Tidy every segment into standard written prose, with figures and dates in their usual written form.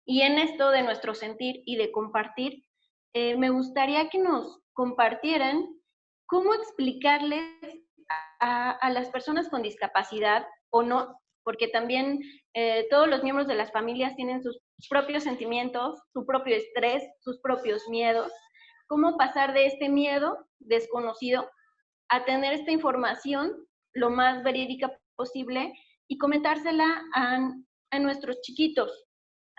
Y en esto de nuestro sentir y de compartir, me gustaría que nos compartieran cómo explicarles a las personas con discapacidad o no, porque también todos los miembros de las familias tienen sus propios sentimientos, su propio estrés, sus propios miedos. ¿Cómo pasar de este miedo desconocido a tener esta información lo más verídica posible y comentársela a nuestros chiquitos,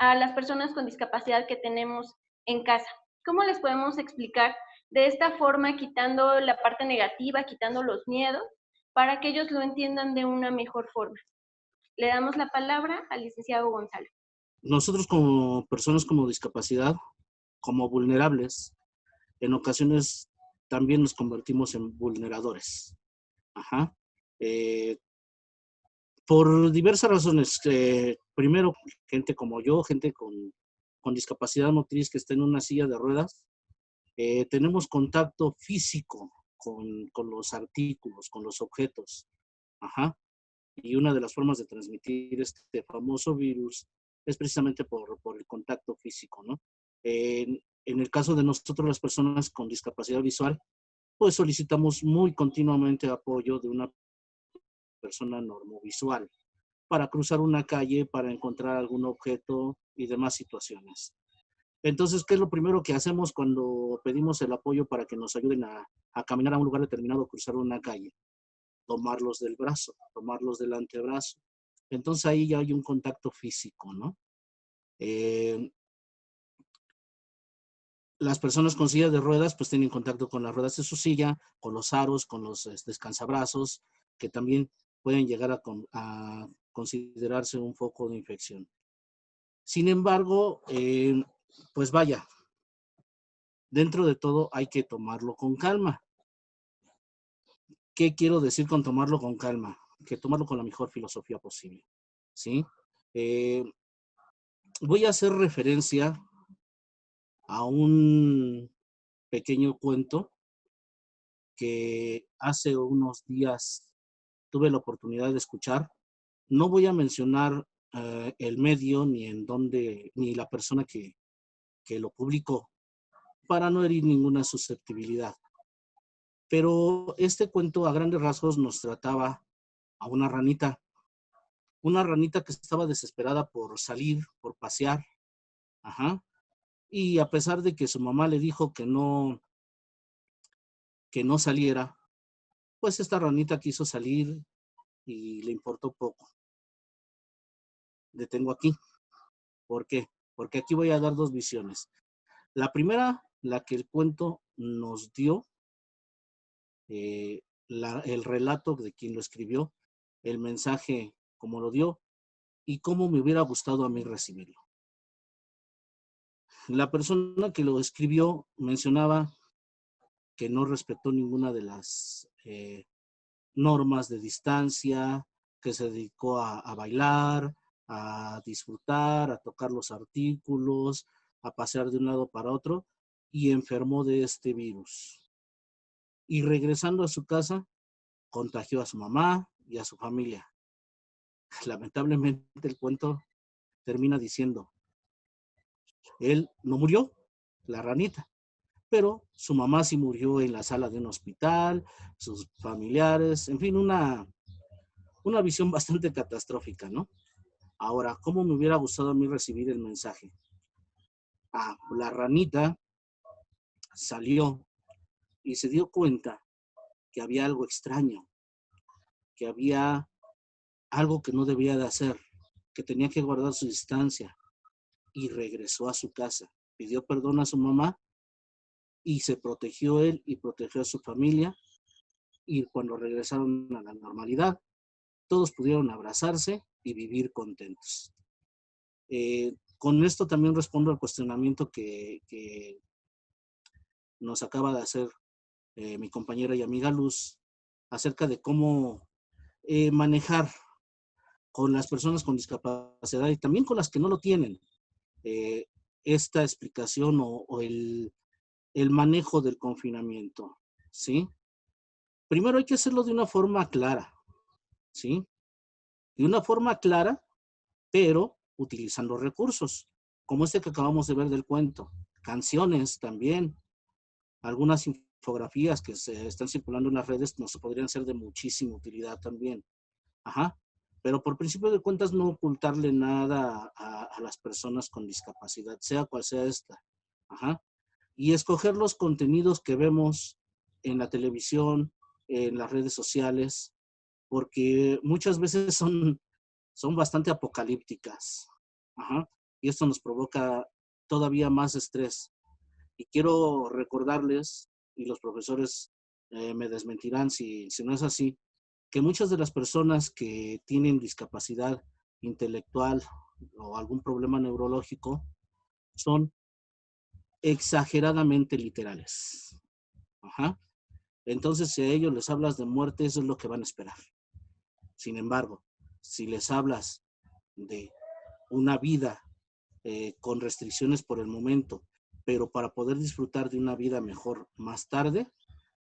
a las personas con discapacidad que tenemos en casa? ¿Cómo les podemos explicar de esta forma, quitando la parte negativa, quitando los miedos, para que ellos lo entiendan de una mejor forma? Le damos la palabra al licenciado Gonzalo. Nosotros como personas con discapacidad, como vulnerables, en ocasiones también nos convertimos en vulneradores. Ajá. Eh, por diversas razones. Primero, gente como yo, gente con discapacidad motriz que está en una silla de ruedas, tenemos contacto físico con los artículos, con los objetos. Ajá. Y una de las formas de transmitir este famoso virus es precisamente por el contacto físico, ¿no? En el caso de nosotros, las personas con discapacidad visual, pues solicitamos muy continuamente apoyo de una persona normovisual para cruzar una calle, para encontrar algún objeto y demás situaciones. Entonces, ¿qué es lo primero que hacemos cuando pedimos el apoyo para que nos ayuden a caminar a un lugar determinado, cruzar una calle? Tomarlos del brazo, tomarlos del antebrazo. Entonces ahí ya hay un contacto físico, ¿no? Eh, las personas con silla de ruedas pues tienen contacto con las ruedas de su silla, con los aros, con los descansabrazos, que también pueden llegar a considerarse un foco de infección. Sin embargo, pues vaya, dentro de todo hay que tomarlo con calma. ¿Qué quiero decir con tomarlo con calma? Que tomarlo con la mejor filosofía posible, ¿sí? Eh, Voy a hacer referencia a un pequeño cuento que hace unos días tuve la oportunidad de escuchar. No voy a mencionar el medio ni en dónde, ni la persona que lo publicó, para no herir ninguna susceptibilidad. Pero este cuento a grandes rasgos nos trataba a una ranita que estaba desesperada por salir, por pasear, ajá, y a pesar de que su mamá le dijo que no saliera, pues esta ranita quiso salir y le importó poco. Detengo aquí. ¿Por qué? Porque aquí voy a dar dos visiones. La primera, la que el cuento nos dio, el relato de quien lo escribió, el mensaje como lo dio y cómo me hubiera gustado a mí recibirlo. La persona que lo escribió mencionaba que no respetó ninguna de las normas de distancia, que se dedicó a bailar, a disfrutar, a tocar los artículos, a pasear de un lado para otro y enfermó de este virus. Y regresando a su casa, contagió a su mamá y a su familia. Lamentablemente el cuento termina diciendo, él no murió, la ranita, pero su mamá sí murió en la sala de un hospital, sus familiares, en fin, una visión bastante catastrófica, ¿no? Ahora, ¿cómo me hubiera gustado a mí recibir el mensaje? La ranita salió y se dio cuenta que había algo extraño, que había algo que no debía de hacer, que tenía que guardar su distancia y regresó a su casa. Pidió perdón a su mamá y se protegió él y protegió a su familia y cuando regresaron a la normalidad, todos pudieron abrazarse y vivir contentos. Con esto también respondo al cuestionamiento que nos acaba de hacer mi compañera y amiga Luz acerca de cómo manejar con las personas con discapacidad y también con las que no lo tienen eh, esta explicación o el manejo del confinamiento, ¿sí? Primero hay que hacerlo de una forma clara, ¿sí? De una forma clara, pero utilizando recursos. como este que acabamos de ver del cuento, canciones también, algunas infografías que se están circulando en las redes nos podrían ser de muchísima utilidad también. Ajá. Pero por principio de cuentas no ocultarle nada a las personas con discapacidad, sea cual sea esta. Ajá. Y escoger los contenidos que vemos en la televisión, en las redes sociales, porque muchas veces son bastante apocalípticas. Ajá. Y esto nos provoca todavía más estrés. Y quiero recordarles, y los profesores me desmentirán si no es así, que muchas de las personas que tienen discapacidad intelectual o algún problema neurológico son exageradamente literales. Ajá. Entonces, si a ellos les hablas de muerte, eso es lo que van a esperar. Sin embargo, si les hablas de una vida con restricciones por el momento, pero para poder disfrutar de una vida mejor más tarde,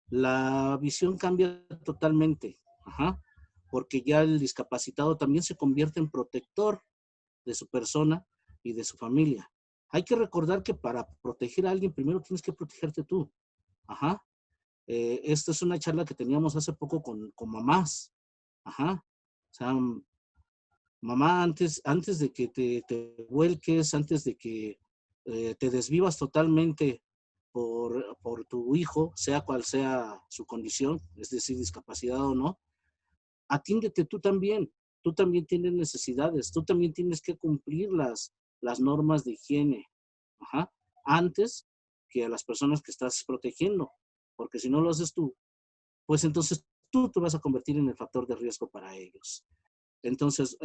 la visión cambia totalmente. Ajá. Porque ya el discapacitado también se convierte en protector de su persona y de su familia. Hay que recordar que para proteger a alguien, primero tienes que protegerte tú. Ajá. Esta es una charla que teníamos hace poco con mamás. Ajá. O sea, mamá, antes de que te vuelques, antes de que te desvivas totalmente por tu hijo, sea cual sea su condición, es decir, discapacidad o no, atiéndete tú también. Tú también tienes necesidades, tú también tienes que cumplir las normas de higiene. Ajá. Antes que a las personas que estás protegiendo, porque si no lo haces tú, pues entonces tú te vas a convertir en el factor de riesgo para ellos. Entonces,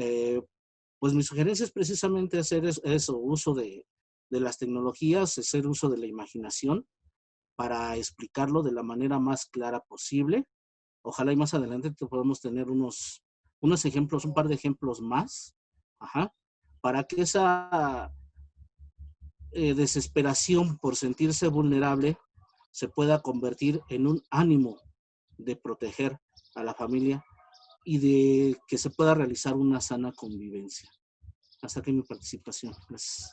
pues mi sugerencia es precisamente hacer eso, uso de las tecnologías, hacer uso de la imaginación para explicarlo de la manera más clara posible. Ojalá y más adelante podamos tener unos ejemplos, un par de ejemplos más, ajá, para que esa desesperación por sentirse vulnerable se pueda convertir en un ánimo de proteger a la familia y de que se pueda realizar una sana convivencia. Hasta aquí mi participación. Gracias.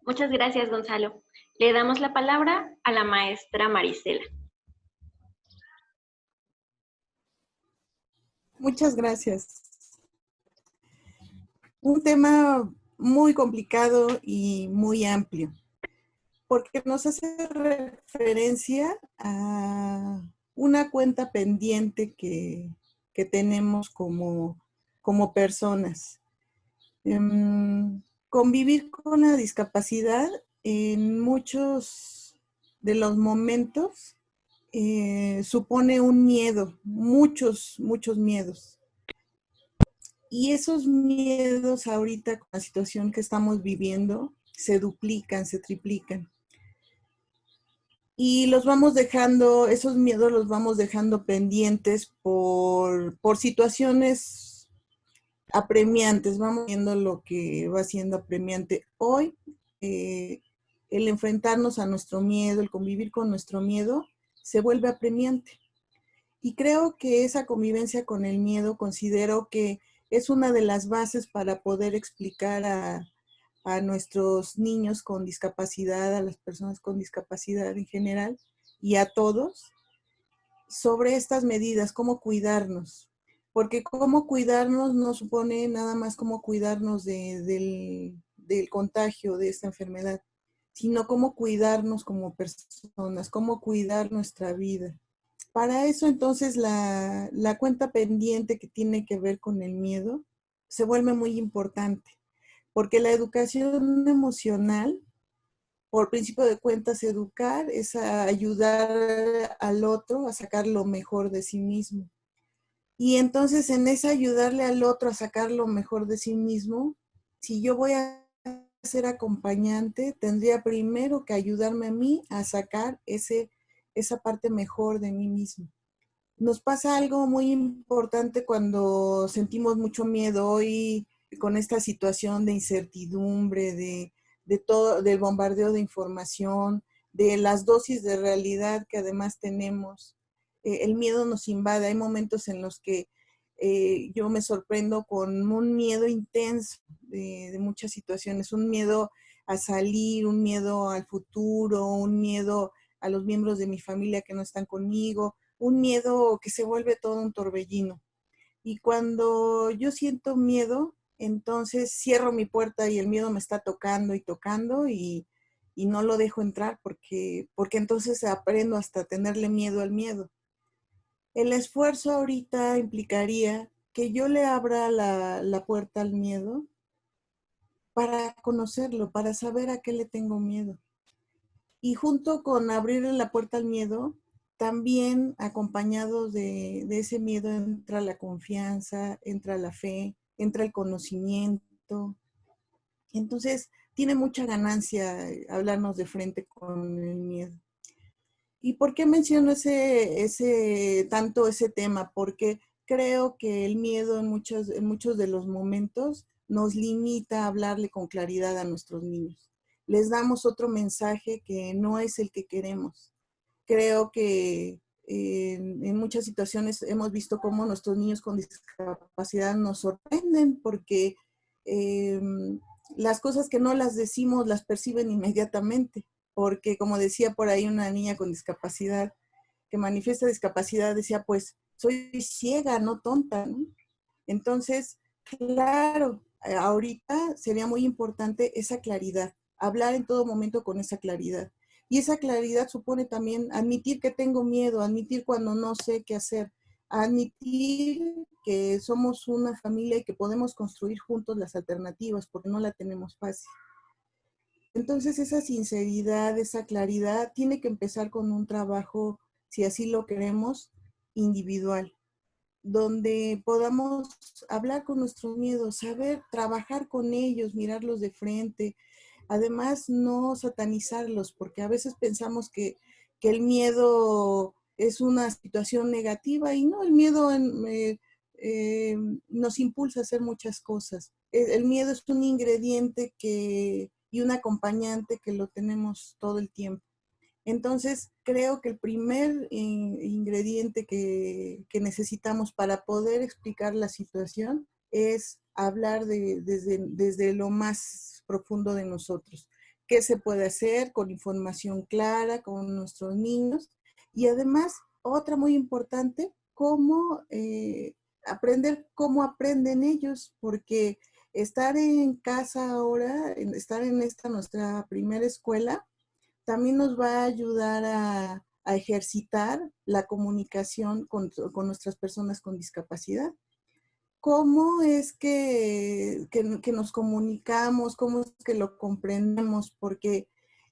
Muchas gracias, Gonzalo. Le damos la palabra a la maestra Marisela. Muchas gracias. Un tema muy complicado y muy amplio, porque nos hace referencia a una cuenta pendiente que tenemos como personas. Convivir con la discapacidad en muchos de los momentos supone un miedo, muchos miedos. Y esos miedos ahorita con la situación que estamos viviendo se duplican, se triplican. Y los vamos dejando, esos miedos los vamos dejando pendientes por situaciones apremiantes. Vamos viendo lo que va siendo apremiante. Hoy, el enfrentarnos a nuestro miedo, el convivir con nuestro miedo, se vuelve apremiante. Y creo que esa convivencia con el miedo considero que es una de las bases para poder explicar a nuestros niños con discapacidad, a las personas con discapacidad en general y a todos sobre estas medidas, cómo cuidarnos. Porque cómo cuidarnos no supone nada más cómo cuidarnos del contagio de esta enfermedad, sino cómo cuidarnos como personas, cómo cuidar nuestra vida. Para eso entonces la cuenta pendiente que tiene que ver con el miedo se vuelve muy importante, porque la educación emocional, por principio de cuentas, educar es ayudar al otro a sacar lo mejor de sí mismo. Y entonces en ese ayudarle al otro a sacar lo mejor de sí mismo, si yo voy a ser acompañante, tendría primero que ayudarme a mí a sacar esa parte mejor de mí mismo. Nos pasa algo muy importante cuando sentimos mucho miedo hoy con esta situación de incertidumbre, de todo, del bombardeo de información, de las dosis de realidad que además tenemos. El miedo nos invade. Hay momentos en los que yo me sorprendo con un miedo intenso de muchas situaciones, un miedo a salir, un miedo al futuro, un miedo a los miembros de mi familia que no están conmigo, un miedo que se vuelve todo un torbellino. Y cuando yo siento miedo, entonces cierro mi puerta y el miedo me está tocando y tocando y no lo dejo entrar porque entonces aprendo hasta tenerle miedo al miedo. El esfuerzo ahorita implicaría que yo le abra la puerta al miedo para conocerlo, para saber a qué le tengo miedo. Y junto con abrirle la puerta al miedo, también acompañado de ese miedo entra la confianza, entra la fe, entra el conocimiento. Entonces, tiene mucha ganancia hablarnos de frente con el miedo. ¿Y por qué menciono tanto ese tema? Porque creo que el miedo en muchos de los momentos nos limita a hablarle con claridad a nuestros niños. Les damos otro mensaje que no es el que queremos. Creo que en muchas situaciones hemos visto cómo nuestros niños con discapacidad nos sorprenden porque las cosas que no las decimos las perciben inmediatamente. Porque como decía por ahí una niña con discapacidad, que manifiesta discapacidad, decía, pues soy ciega, no tonta, ¿no? Entonces, claro, ahorita sería muy importante esa claridad, hablar en todo momento con esa claridad. Y esa claridad supone también admitir que tengo miedo, admitir cuando no sé qué hacer, admitir que somos una familia y que podemos construir juntos las alternativas porque no la tenemos fácil. Entonces esa sinceridad, esa claridad tiene que empezar con un trabajo, si así lo queremos, individual, donde podamos hablar con nuestros miedos, saber trabajar con ellos, mirarlos de frente. Además, no satanizarlos, porque a veces pensamos que el miedo es una situación negativa y no, el miedo nos impulsa a hacer muchas cosas. El miedo es un ingrediente y un acompañante que lo tenemos todo el tiempo. Entonces, creo que el primer ingrediente que necesitamos para poder explicar la situación es hablar desde lo más profundo de nosotros. ¿Qué se puede hacer con información clara con nuestros niños? Y además, otra muy importante, aprender cómo aprenden ellos, porque estar en casa ahora, estar en esta nuestra primera escuela, también nos va a ayudar a ejercitar la comunicación con nuestras personas con discapacidad. ¿Cómo es que nos comunicamos? ¿Cómo es que lo comprendemos? Porque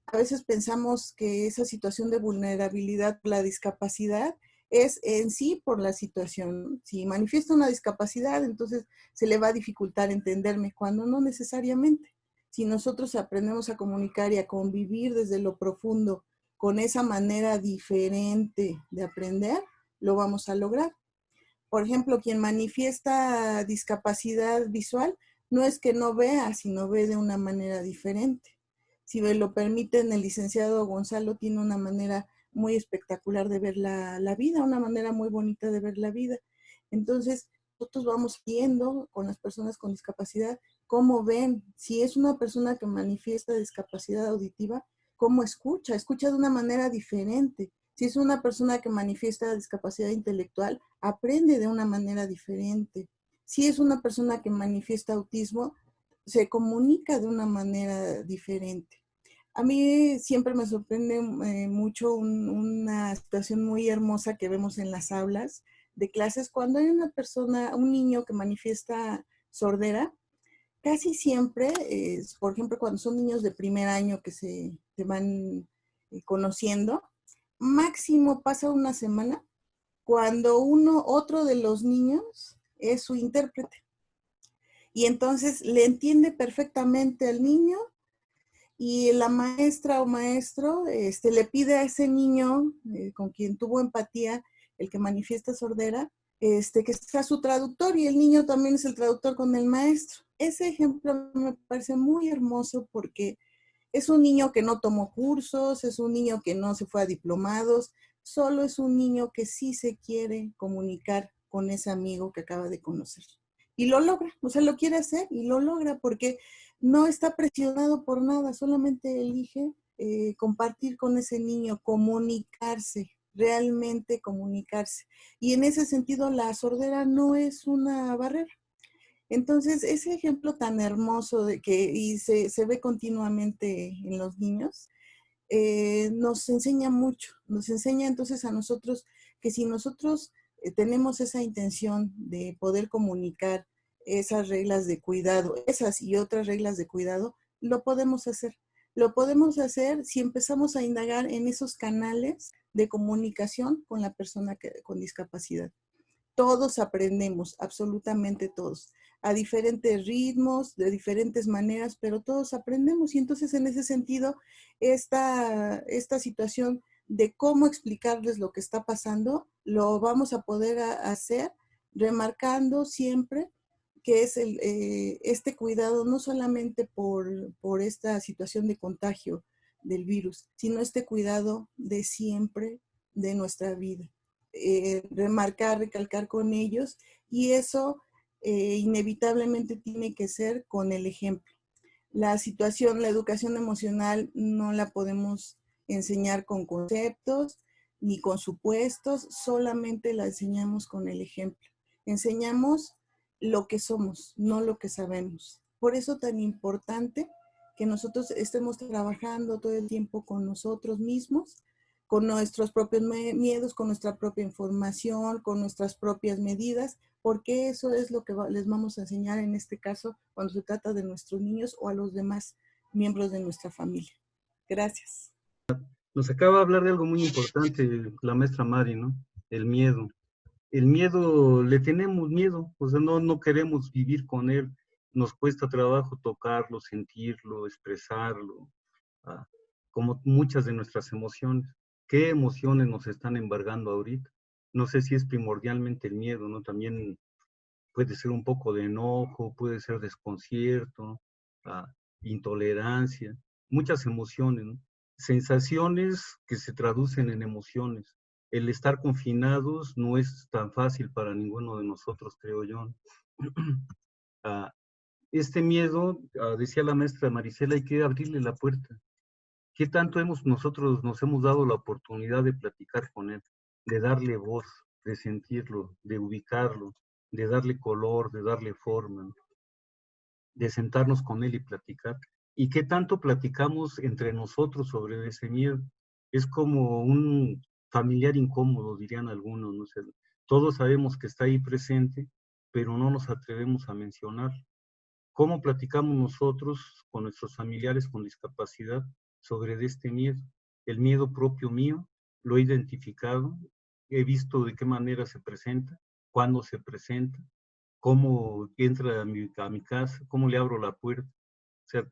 a veces pensamos que esa situación de vulnerabilidad por la discapacidad es en sí por la situación. Si manifiesta una discapacidad, entonces se le va a dificultar entenderme, cuando no necesariamente. Si nosotros aprendemos a comunicar y a convivir desde lo profundo con esa manera diferente de aprender, lo vamos a lograr. Por ejemplo, quien manifiesta discapacidad visual no es que no vea, sino ve de una manera diferente. Si me lo permiten, el licenciado Gonzalo tiene una manera muy espectacular de ver la vida, una manera muy bonita de ver la vida. Entonces, nosotros vamos viendo con las personas con discapacidad cómo ven. Si es una persona que manifiesta discapacidad auditiva, cómo escucha, escucha de una manera diferente. Si es una persona que manifiesta discapacidad intelectual, aprende de una manera diferente. Si es una persona que manifiesta autismo, se comunica de una manera diferente. A mí siempre me sorprende mucho una situación muy hermosa que vemos en las aulas de clases cuando hay una persona, un niño que manifiesta sordera. Casi siempre, por ejemplo, cuando son niños de primer año que se van conociendo, máximo pasa una semana cuando otro de los niños es su intérprete. Y entonces le entiende perfectamente al niño y la maestra o maestro le pide a ese niño con quien tuvo empatía, el que manifiesta sordera, que sea su traductor, y el niño también es el traductor con el maestro. Ese ejemplo me parece muy hermoso porque es un niño que no tomó cursos, es un niño que no se fue a diplomados, solo es un niño que sí se quiere comunicar con ese amigo que acaba de conocer. Y lo logra, o sea, lo quiere hacer y lo logra porque no está presionado por nada, solamente elige compartir con ese niño, comunicarse, realmente comunicarse. Y en ese sentido la sordera no es una barrera. Entonces, ese ejemplo tan hermoso de que y se ve continuamente en los niños, nos enseña mucho, nos enseña entonces a nosotros que si nosotros tenemos esa intención de poder comunicar esas reglas de cuidado, esas y otras reglas de cuidado, lo podemos hacer. Lo podemos hacer si empezamos a indagar en esos canales de comunicación con la persona con discapacidad. Todos aprendemos, absolutamente todos, a diferentes ritmos, de diferentes maneras, pero todos aprendemos. Y entonces en ese sentido, esta situación de cómo explicarles lo que está pasando, lo vamos a poder hacer remarcando siempre que es este cuidado no solamente por esta situación de contagio del virus, sino este cuidado de siempre de nuestra vida. Remarcar, recalcar con ellos, y eso inevitablemente tiene que ser con el ejemplo. La situación, la educación emocional no la podemos enseñar con conceptos ni con supuestos, solamente la enseñamos con el ejemplo. Enseñamos lo que somos, no lo que sabemos. Por eso tan importante que nosotros estemos trabajando todo el tiempo con nosotros mismos, con nuestros propios miedos, con nuestra propia información, con nuestras propias medidas, porque eso es lo que les vamos a enseñar en este caso cuando se trata de nuestros niños o a los demás miembros de nuestra familia. Gracias. Nos acaba de hablar de algo muy importante la maestra Mari, ¿no? El miedo. El miedo, le tenemos miedo, o sea, no queremos vivir con él. Nos cuesta trabajo tocarlo, sentirlo, expresarlo, como muchas de nuestras emociones. ¿Qué emociones nos están embargando ahorita? No sé si es primordialmente el miedo, ¿no? También puede ser un poco de enojo, puede ser desconcierto, intolerancia, muchas emociones, ¿no? Sensaciones que se traducen en emociones. El estar confinados no es tan fácil para ninguno de nosotros, creo yo. Este miedo, decía la maestra Marisela, hay que abrirle la puerta. ¿Qué tanto nosotros nos hemos dado la oportunidad de platicar con él, de darle voz, de sentirlo, de ubicarlo, de darle color, de darle forma, de sentarnos con él y platicar? ¿Y qué tanto platicamos entre nosotros sobre ese miedo? Es como un familiar incómodo, dirían algunos, ¿no? O sea, todos sabemos que está ahí presente, pero no nos atrevemos a mencionar. ¿Cómo platicamos nosotros con nuestros familiares con discapacidad sobre este miedo? El miedo propio mío, lo he identificado, he visto de qué manera se presenta, cuándo se presenta, cómo entra a mi casa, cómo le abro la puerta. O sea,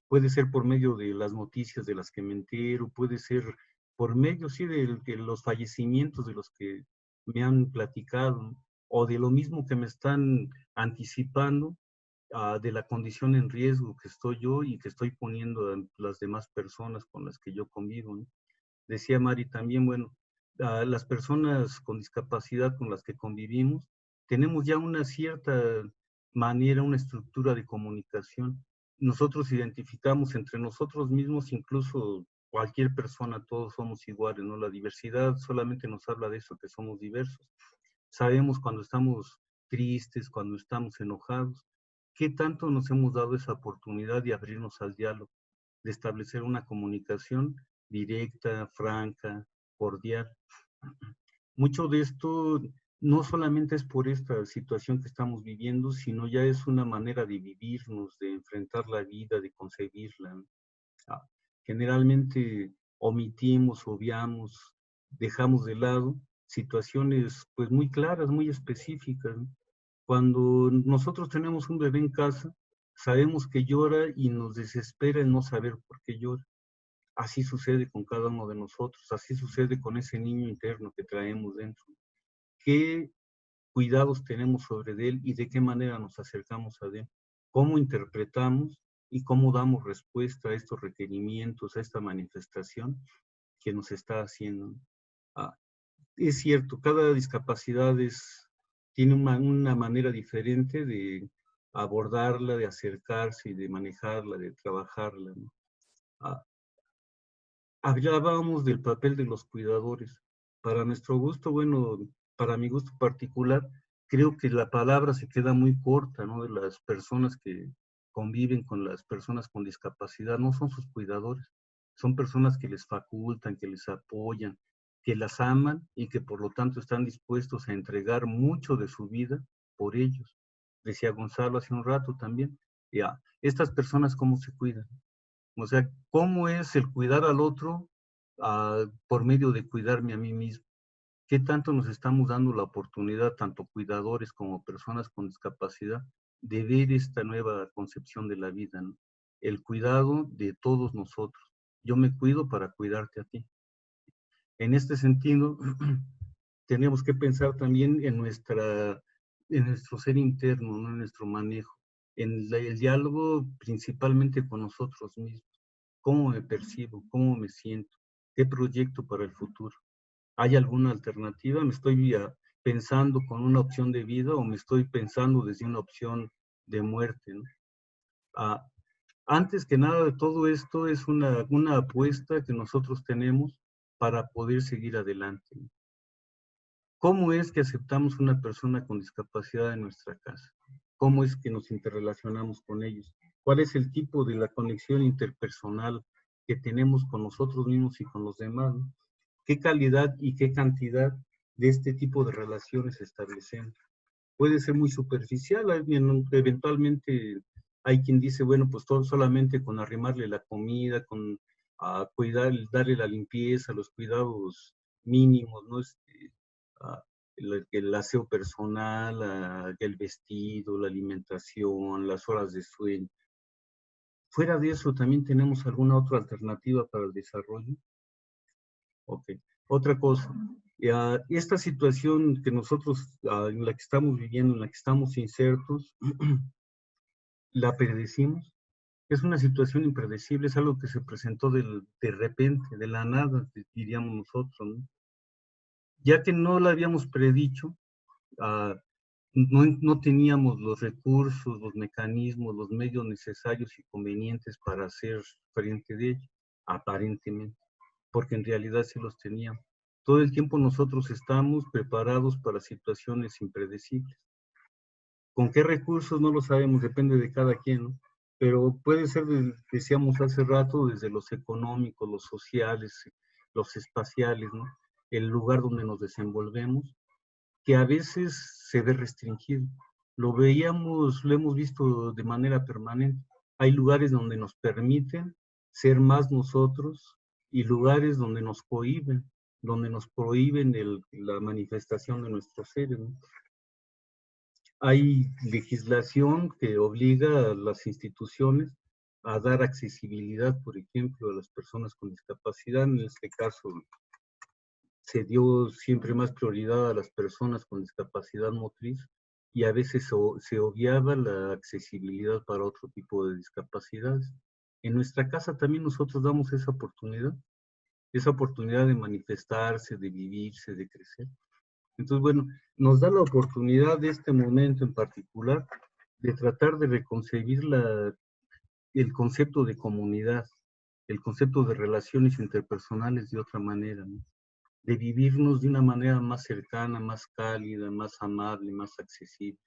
puede ser por medio de las noticias de las que me entero, puede ser por medio, sí, de los fallecimientos de los que me han platicado, o de lo mismo que me están anticipando, de la condición en riesgo que estoy yo y que estoy poniendo a las demás personas con las que yo convivo, ¿no? Decía Mari también, bueno, las personas con discapacidad con las que convivimos, tenemos ya una cierta manera, una estructura de comunicación. Nosotros identificamos entre nosotros mismos, incluso cualquier persona, todos somos iguales, ¿no? La diversidad solamente nos habla de eso, que somos diversos. Sabemos cuando estamos tristes, cuando estamos enojados. ¿Qué tanto nos hemos dado esa oportunidad de abrirnos al diálogo, de establecer una comunicación directa, franca, cordial? Mucho de esto no solamente es por esta situación que estamos viviendo, sino ya es una manera de vivirnos, de enfrentar la vida, de concebirla. Generalmente omitimos, obviamos, dejamos de lado situaciones pues muy claras, muy específicas, ¿no? Cuando nosotros tenemos un bebé en casa, sabemos que llora y nos desespera el no saber por qué llora. Así sucede con cada uno de nosotros, así sucede con ese niño interno que traemos dentro. ¿Qué cuidados tenemos sobre él y de qué manera nos acercamos a él? ¿Cómo interpretamos y cómo damos respuesta a estos requerimientos, a esta manifestación que nos está haciendo? Es cierto, cada discapacidad tiene una manera diferente de abordarla, de acercarse y de manejarla, de trabajarla, ¿no? Hablábamos del papel de los cuidadores. Para nuestro gusto, bueno, para mi gusto particular, creo que la palabra se queda muy corta, ¿no? De las personas que conviven con las personas con discapacidad, no son sus cuidadores, son personas que les facultan, que les apoyan, que las aman y que por lo tanto están dispuestos a entregar mucho de su vida por ellos. Decía Gonzalo hace un rato también, ya, estas personas cómo se cuidan. O sea, ¿cómo es el cuidar al otro por medio de cuidarme a mí mismo? ¿Qué tanto nos estamos dando la oportunidad, tanto cuidadores como personas con discapacidad, de ver esta nueva concepción de la vida, ¿no? El cuidado de todos nosotros. Yo me cuido para cuidarte a ti. En este sentido, tenemos que pensar también en nuestro ser interno, ¿no? En nuestro manejo, en el diálogo principalmente con nosotros mismos. ¿Cómo me percibo? ¿Cómo me siento? ¿Qué proyecto para el futuro? ¿Hay alguna alternativa? ¿Me estoy pensando con una opción de vida o me estoy pensando desde una opción de muerte, ¿no? Ah, Antes que nada de todo esto es una apuesta que nosotros tenemos para poder seguir adelante, ¿no? ¿Cómo es que aceptamos una persona con discapacidad en nuestra casa? ¿Cómo es que nos interrelacionamos con ellos? ¿Cuál es el tipo de la conexión interpersonal que tenemos con nosotros mismos y con los demás, ¿no? ¿Qué calidad y qué cantidad de este tipo de relaciones establecemos? Puede ser muy superficial, eventualmente hay quien dice, bueno, pues todo solamente con arrimarle la comida, con cuidar, darle la limpieza, los cuidados mínimos, ¿no? Ah, el aseo personal, el vestido, la alimentación, las horas de sueño. Fuera de eso, ¿también tenemos alguna otra alternativa para el desarrollo? Ok. Otra cosa, esta situación que nosotros, en la que estamos viviendo, en la que estamos insertos, ¿la predecimos? Es una situación impredecible, es algo que se presentó de repente, de la nada, diríamos nosotros, ¿no? Ya que no la habíamos predicho, ah, no teníamos los recursos, los mecanismos, los medios necesarios y convenientes para hacer frente de ello, aparentemente, porque en realidad sí los teníamos. Todo el tiempo nosotros estamos preparados para situaciones impredecibles. ¿Con qué recursos? No lo sabemos, depende de cada quien, ¿no? Pero puede ser, decíamos hace rato, desde los económicos, los sociales, los espaciales, ¿no? El lugar donde nos desenvolvemos, que a veces se ve restringido. Lo hemos visto de manera permanente. Hay lugares donde nos permiten ser más nosotros y lugares donde nos cohíben, donde nos prohíben la manifestación de nuestros seres, ¿no? Hay legislación que obliga a las instituciones a dar accesibilidad, por ejemplo, a las personas con discapacidad. En este caso, se dio siempre más prioridad a las personas con discapacidad motriz y a veces se obviaba la accesibilidad para otro tipo de discapacidades. En nuestra casa también nosotros damos esa oportunidad de manifestarse, de vivirse, de crecer. Entonces, bueno, nos da la oportunidad de este momento en particular de tratar de reconcebir el concepto de comunidad, el concepto de relaciones interpersonales de otra manera, ¿no? De vivirnos de una manera más cercana, más cálida, más amable, más accesible.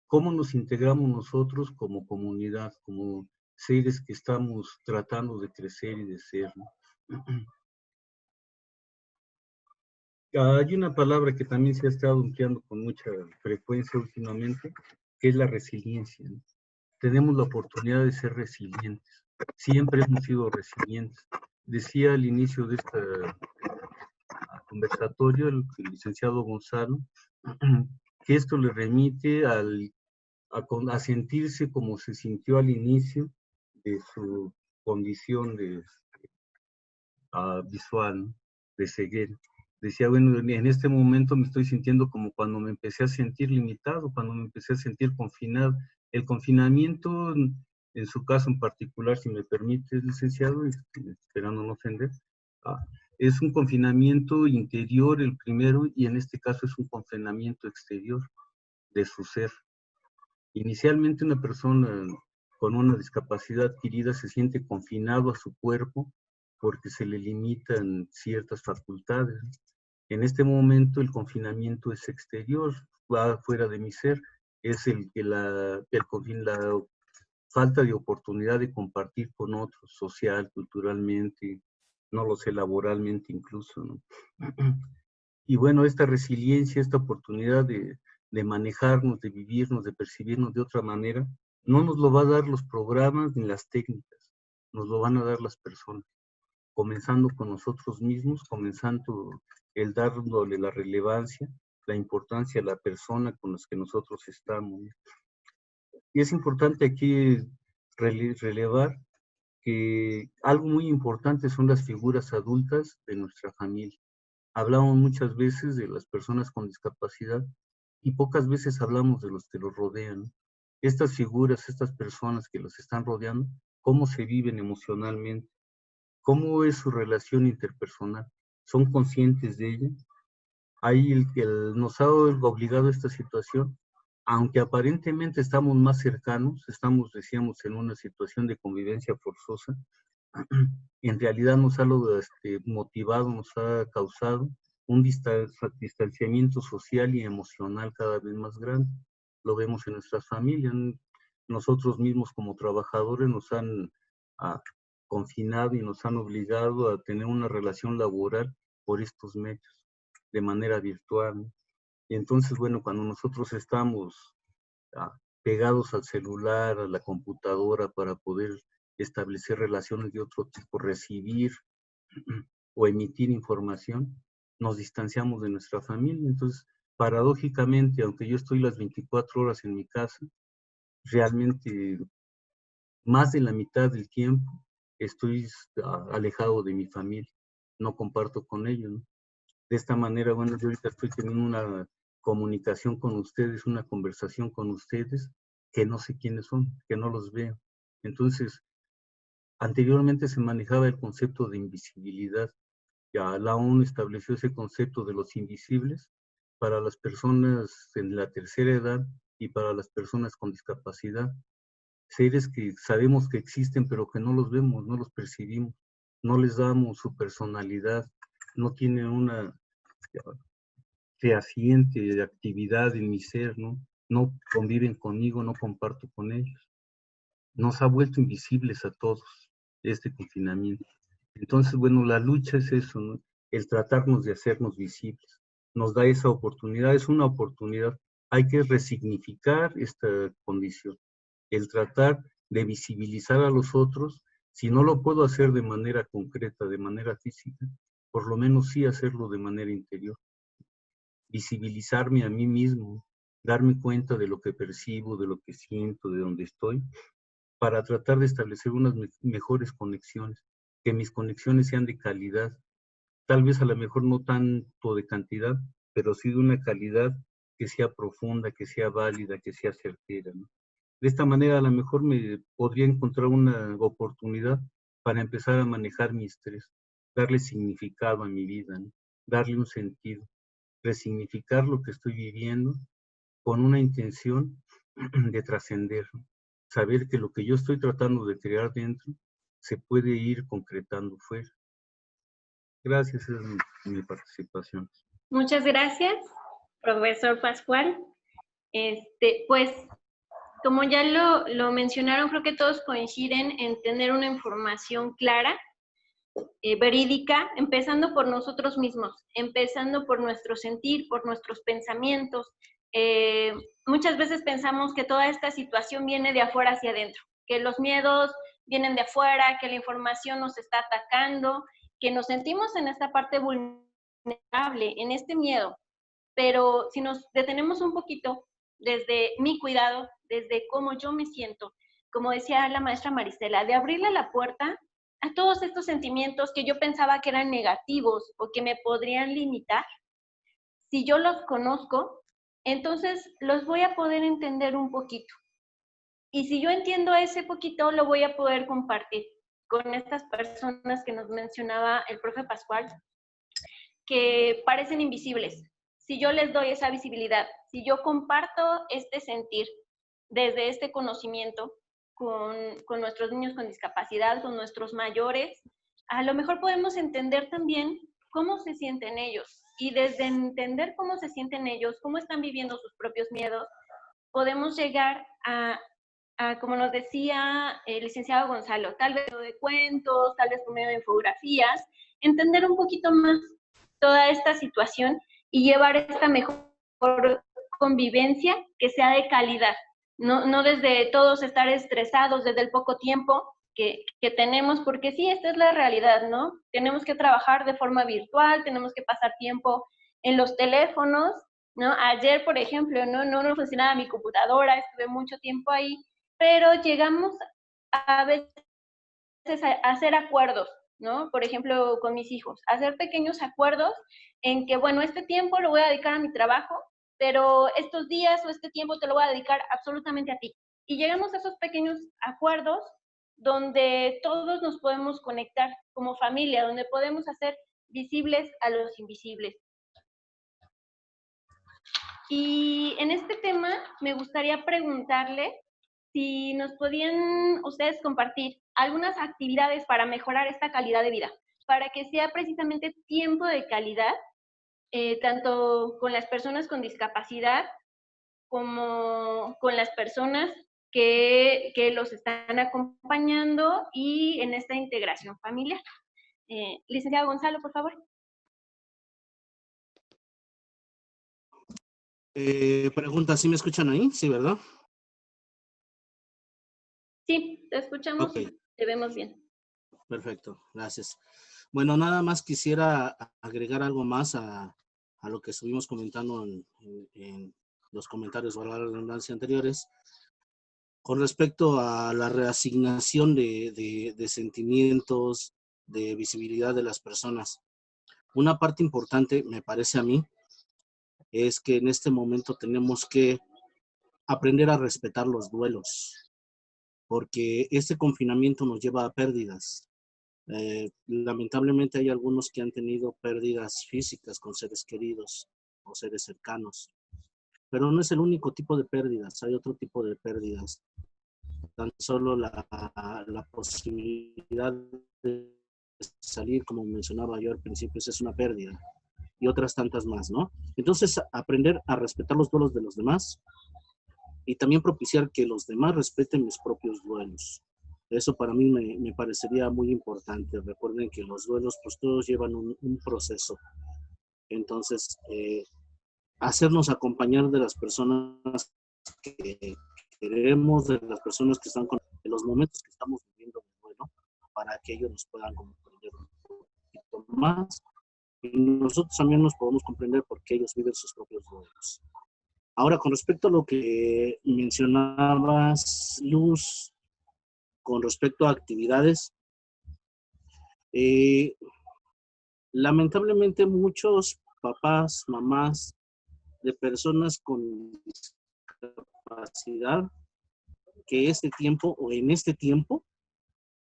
¿Cómo nos integramos nosotros como comunidad, como seres que estamos tratando de crecer y de ser, ¿no? Hay una palabra que también se ha estado empleando con mucha frecuencia últimamente, que es la resiliencia, ¿no? Tenemos la oportunidad de ser resilientes. Siempre hemos sido resilientes. Decía al inicio de este conversatorio el licenciado Gonzalo que esto le remite a sentirse como se sintió al inicio de su condición visual, ¿no? De ceguera. Decía, bueno, en este momento me estoy sintiendo como cuando me empecé a sentir limitado, cuando me empecé a sentir confinado. El confinamiento, en su caso en particular, si me permite, licenciado, esperando no ofender, es un confinamiento interior el primero y en este caso es un confinamiento exterior de su ser. Inicialmente una persona con una discapacidad adquirida se siente confinado a su cuerpo porque se le limitan ciertas facultades. En este momento el confinamiento es exterior, va fuera de mi ser, es la falta de oportunidad de compartir con otros, social, culturalmente, no lo sé, laboralmente incluso, ¿no? Y bueno, esta resiliencia, esta oportunidad de manejarnos, de vivirnos, de percibirnos de otra manera, no nos lo va a dar los programas ni las técnicas, nos lo van a dar las personas, comenzando con nosotros mismos, comenzando el dándole la relevancia, la importancia a la persona con la que nosotros estamos. Y es importante aquí relevar que algo muy importante son las figuras adultas de nuestra familia. Hablamos muchas veces de las personas con discapacidad y pocas veces hablamos de los que los rodean. Estas figuras, estas personas que los están rodeando, ¿cómo se viven emocionalmente? ¿Cómo es su relación interpersonal? ¿Son conscientes de ella? Ahí nos ha obligado a esta situación, aunque aparentemente estamos más cercanos, estamos, decíamos, en una situación de convivencia forzosa, en realidad nos ha motivado, nos ha causado un distanciamiento social y emocional cada vez más grande. Lo vemos en nuestras familias, nosotros mismos como trabajadores nos han confinado y nos han obligado a tener una relación laboral por estos medios, de manera virtual, ¿no? Y entonces, bueno, cuando nosotros estamos pegados al celular, a la computadora para poder establecer relaciones de otro tipo, recibir o emitir información, nos distanciamos de nuestra familia. Entonces, paradójicamente, aunque yo estoy las 24 horas en mi casa, realmente más de la mitad del tiempo estoy alejado de mi familia, no comparto con ellos, ¿no? De esta manera, bueno, yo ahorita estoy teniendo una comunicación con ustedes, una conversación con ustedes, que no sé quiénes son, que no los veo. Entonces, anteriormente se manejaba el concepto de invisibilidad. Ya la ONU estableció ese concepto de los invisibles para las personas en la tercera edad y para las personas con discapacidad. Seres que sabemos que existen, pero que no los vemos, no los percibimos, no les damos su personalidad, no tienen una fehaciente de actividad en mi ser, ¿no? No conviven conmigo, no comparto con ellos. Nos ha vuelto invisibles a todos este confinamiento. Entonces, bueno, la lucha es eso, ¿no? El tratarnos de hacernos visibles. Nos da esa oportunidad, es una oportunidad. Hay que resignificar esta condición. El tratar de visibilizar a los otros, si no lo puedo hacer de manera concreta, de manera física, por lo menos sí hacerlo de manera interior. Visibilizarme a mí mismo, darme cuenta de lo que percibo, de lo que siento, de dónde estoy, para tratar de establecer unas mejores conexiones, que mis conexiones sean de calidad, tal vez a lo mejor no tanto de cantidad, pero sí de una calidad que sea profunda, que sea válida, que sea certera, ¿no? De esta manera a lo mejor me podría encontrar una oportunidad para empezar a manejar mi estrés, darle significado a mi vida, ¿no? Darle un sentido, resignificar lo que estoy viviendo con una intención de trascender, saber que lo que yo estoy tratando de crear dentro se puede ir concretando fuera. Gracias, esa es mi participación. Muchas gracias, profesor Pascual. Pues, como ya lo mencionaron, creo que todos coinciden en tener una información clara, verídica, empezando por nosotros mismos, empezando por nuestro sentir, por nuestros pensamientos. Muchas veces pensamos que toda esta situación viene de afuera hacia adentro, que los miedos vienen de afuera, que la información nos está atacando, que nos sentimos en esta parte vulnerable, en este miedo. Pero si nos detenemos un poquito desde mi cuidado, desde cómo yo me siento, como decía la maestra Marisela, de abrirle la puerta a todos estos sentimientos que yo pensaba que eran negativos o que me podrían limitar, si yo los conozco, entonces los voy a poder entender un poquito. Y si yo entiendo ese poquito, lo voy a poder compartir con estas personas que nos mencionaba el profe Pascual, que parecen invisibles. Si yo les doy esa visibilidad, si yo comparto este sentir, desde este conocimiento con nuestros niños con discapacidad, con nuestros mayores, a lo mejor podemos entender también cómo se sienten ellos. Y desde entender cómo se sienten ellos, cómo están viviendo sus propios miedos, podemos llegar como nos decía el licenciado Gonzalo, tal vez de cuentos, tal vez por medio de infografías, entender un poquito más toda esta situación y llevar esta mejor convivencia que sea de calidad. No desde todos estar estresados, desde el poco tiempo que tenemos, porque sí, esta es la realidad, ¿no? Tenemos que trabajar de forma virtual, tenemos que pasar tiempo en los teléfonos, ¿no? Ayer, por ejemplo, no funcionaba mi computadora, estuve mucho tiempo ahí, pero llegamos a veces a hacer acuerdos, ¿no? Por ejemplo, con mis hijos, hacer pequeños acuerdos en que, bueno, este tiempo lo voy a dedicar a mi trabajo, pero estos días o este tiempo te lo voy a dedicar absolutamente a ti. Y llegamos a esos pequeños acuerdos donde todos nos podemos conectar como familia, donde podemos hacer visibles a los invisibles. Y en este tema me gustaría preguntarle si nos podían ustedes compartir algunas actividades para mejorar esta calidad de vida, para que sea precisamente tiempo de calidad, tanto con las personas con discapacidad como con las personas que los están acompañando y en esta integración familiar. Licenciado Gonzalo, por favor. Pregunta, ¿sí me escuchan ahí? Sí, ¿verdad? Sí, te escuchamos, Ok, te vemos bien. perfecto, gracias. Bueno, nada más quisiera agregar algo más a lo que estuvimos comentando en los comentarios o la redundancia anteriores, con respecto a la reasignación de sentimientos, de visibilidad de las personas. Una parte importante, me parece a mí, es que en este momento tenemos que aprender a respetar los duelos, porque este confinamiento nos lleva a pérdidas. Lamentablemente hay algunos que han tenido pérdidas físicas con seres queridos o seres cercanos, pero no es el único tipo de pérdidas, hay otro tipo de pérdidas. Tan solo la posibilidad de salir, como mencionaba yo al principio, es una pérdida, y otras tantas más, ¿no? Entonces, aprender a respetar los duelos de los demás y también propiciar que los demás respeten mis propios duelos. Eso para mí me parecería muy importante. Recuerden que los duelos, pues todos llevan un proceso. Entonces, hacernos acompañar de las personas que queremos, de las personas que están con en los momentos que estamos viviendo de duelo, para que ellos nos puedan comprender un poquito más. Y nosotros también nos podemos comprender porque ellos viven sus propios duelos. Ahora, con respecto a lo que mencionabas, Luz, con respecto a actividades, eh, lamentablemente muchos papás, mamás de personas con discapacidad que este tiempo o en este tiempo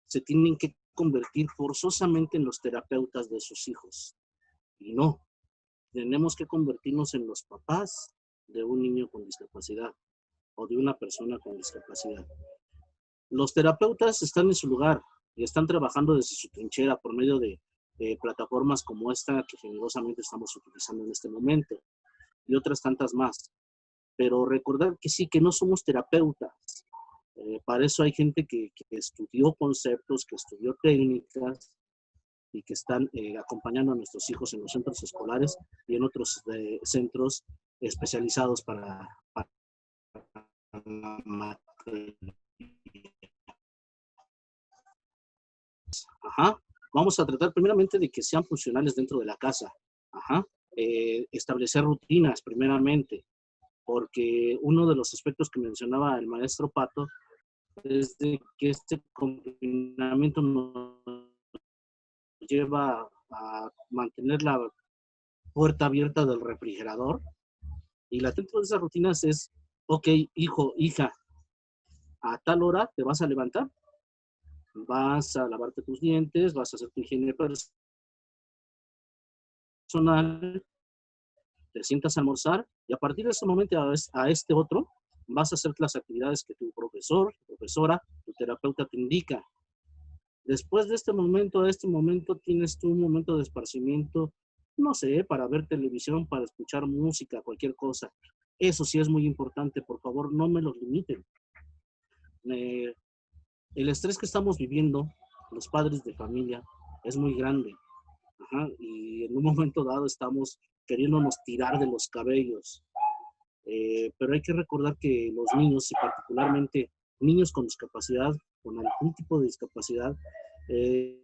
se tienen que convertir forzosamente en los terapeutas de sus hijos. Y no, tenemos que convertirnos en los papás de un niño con discapacidad o de una persona con discapacidad. Los terapeutas están en su lugar y están trabajando desde su trinchera por medio de plataformas como esta que generosamente estamos utilizando en este momento y otras tantas más. Pero recordar que sí, que no somos terapeutas. Para eso hay gente que estudió conceptos, que estudió técnicas y que están acompañando a nuestros hijos en los centros escolares y en otros centros especializados para la materia. Ajá. Vamos a tratar primeramente de que sean funcionales dentro de la casa. Ajá. Establecer rutinas primeramente, porque uno de los aspectos que mencionaba el maestro Pato es de que este confinamiento nos lleva a mantener la puerta abierta del refrigerador, y la dentro de esas rutinas es, ok, hijo, hija, a tal hora te vas a levantar, vas a lavarte tus dientes, vas a hacer tu higiene personal, te sientas a almorzar, y a partir de ese momento a este otro, vas a hacer las actividades que tu profesor, profesora, tu terapeuta te indica. Después de este momento, a este momento, tienes tú un momento de esparcimiento, no sé, para ver televisión, para escuchar música, cualquier cosa. Eso sí es muy importante, por favor, no me los limiten. El estrés que estamos viviendo, los padres de familia, es muy grande. Ajá, y en un momento dado estamos queriéndonos tirar de los cabellos. Pero hay que recordar que los niños, y particularmente niños con discapacidad, con algún tipo de discapacidad, eh,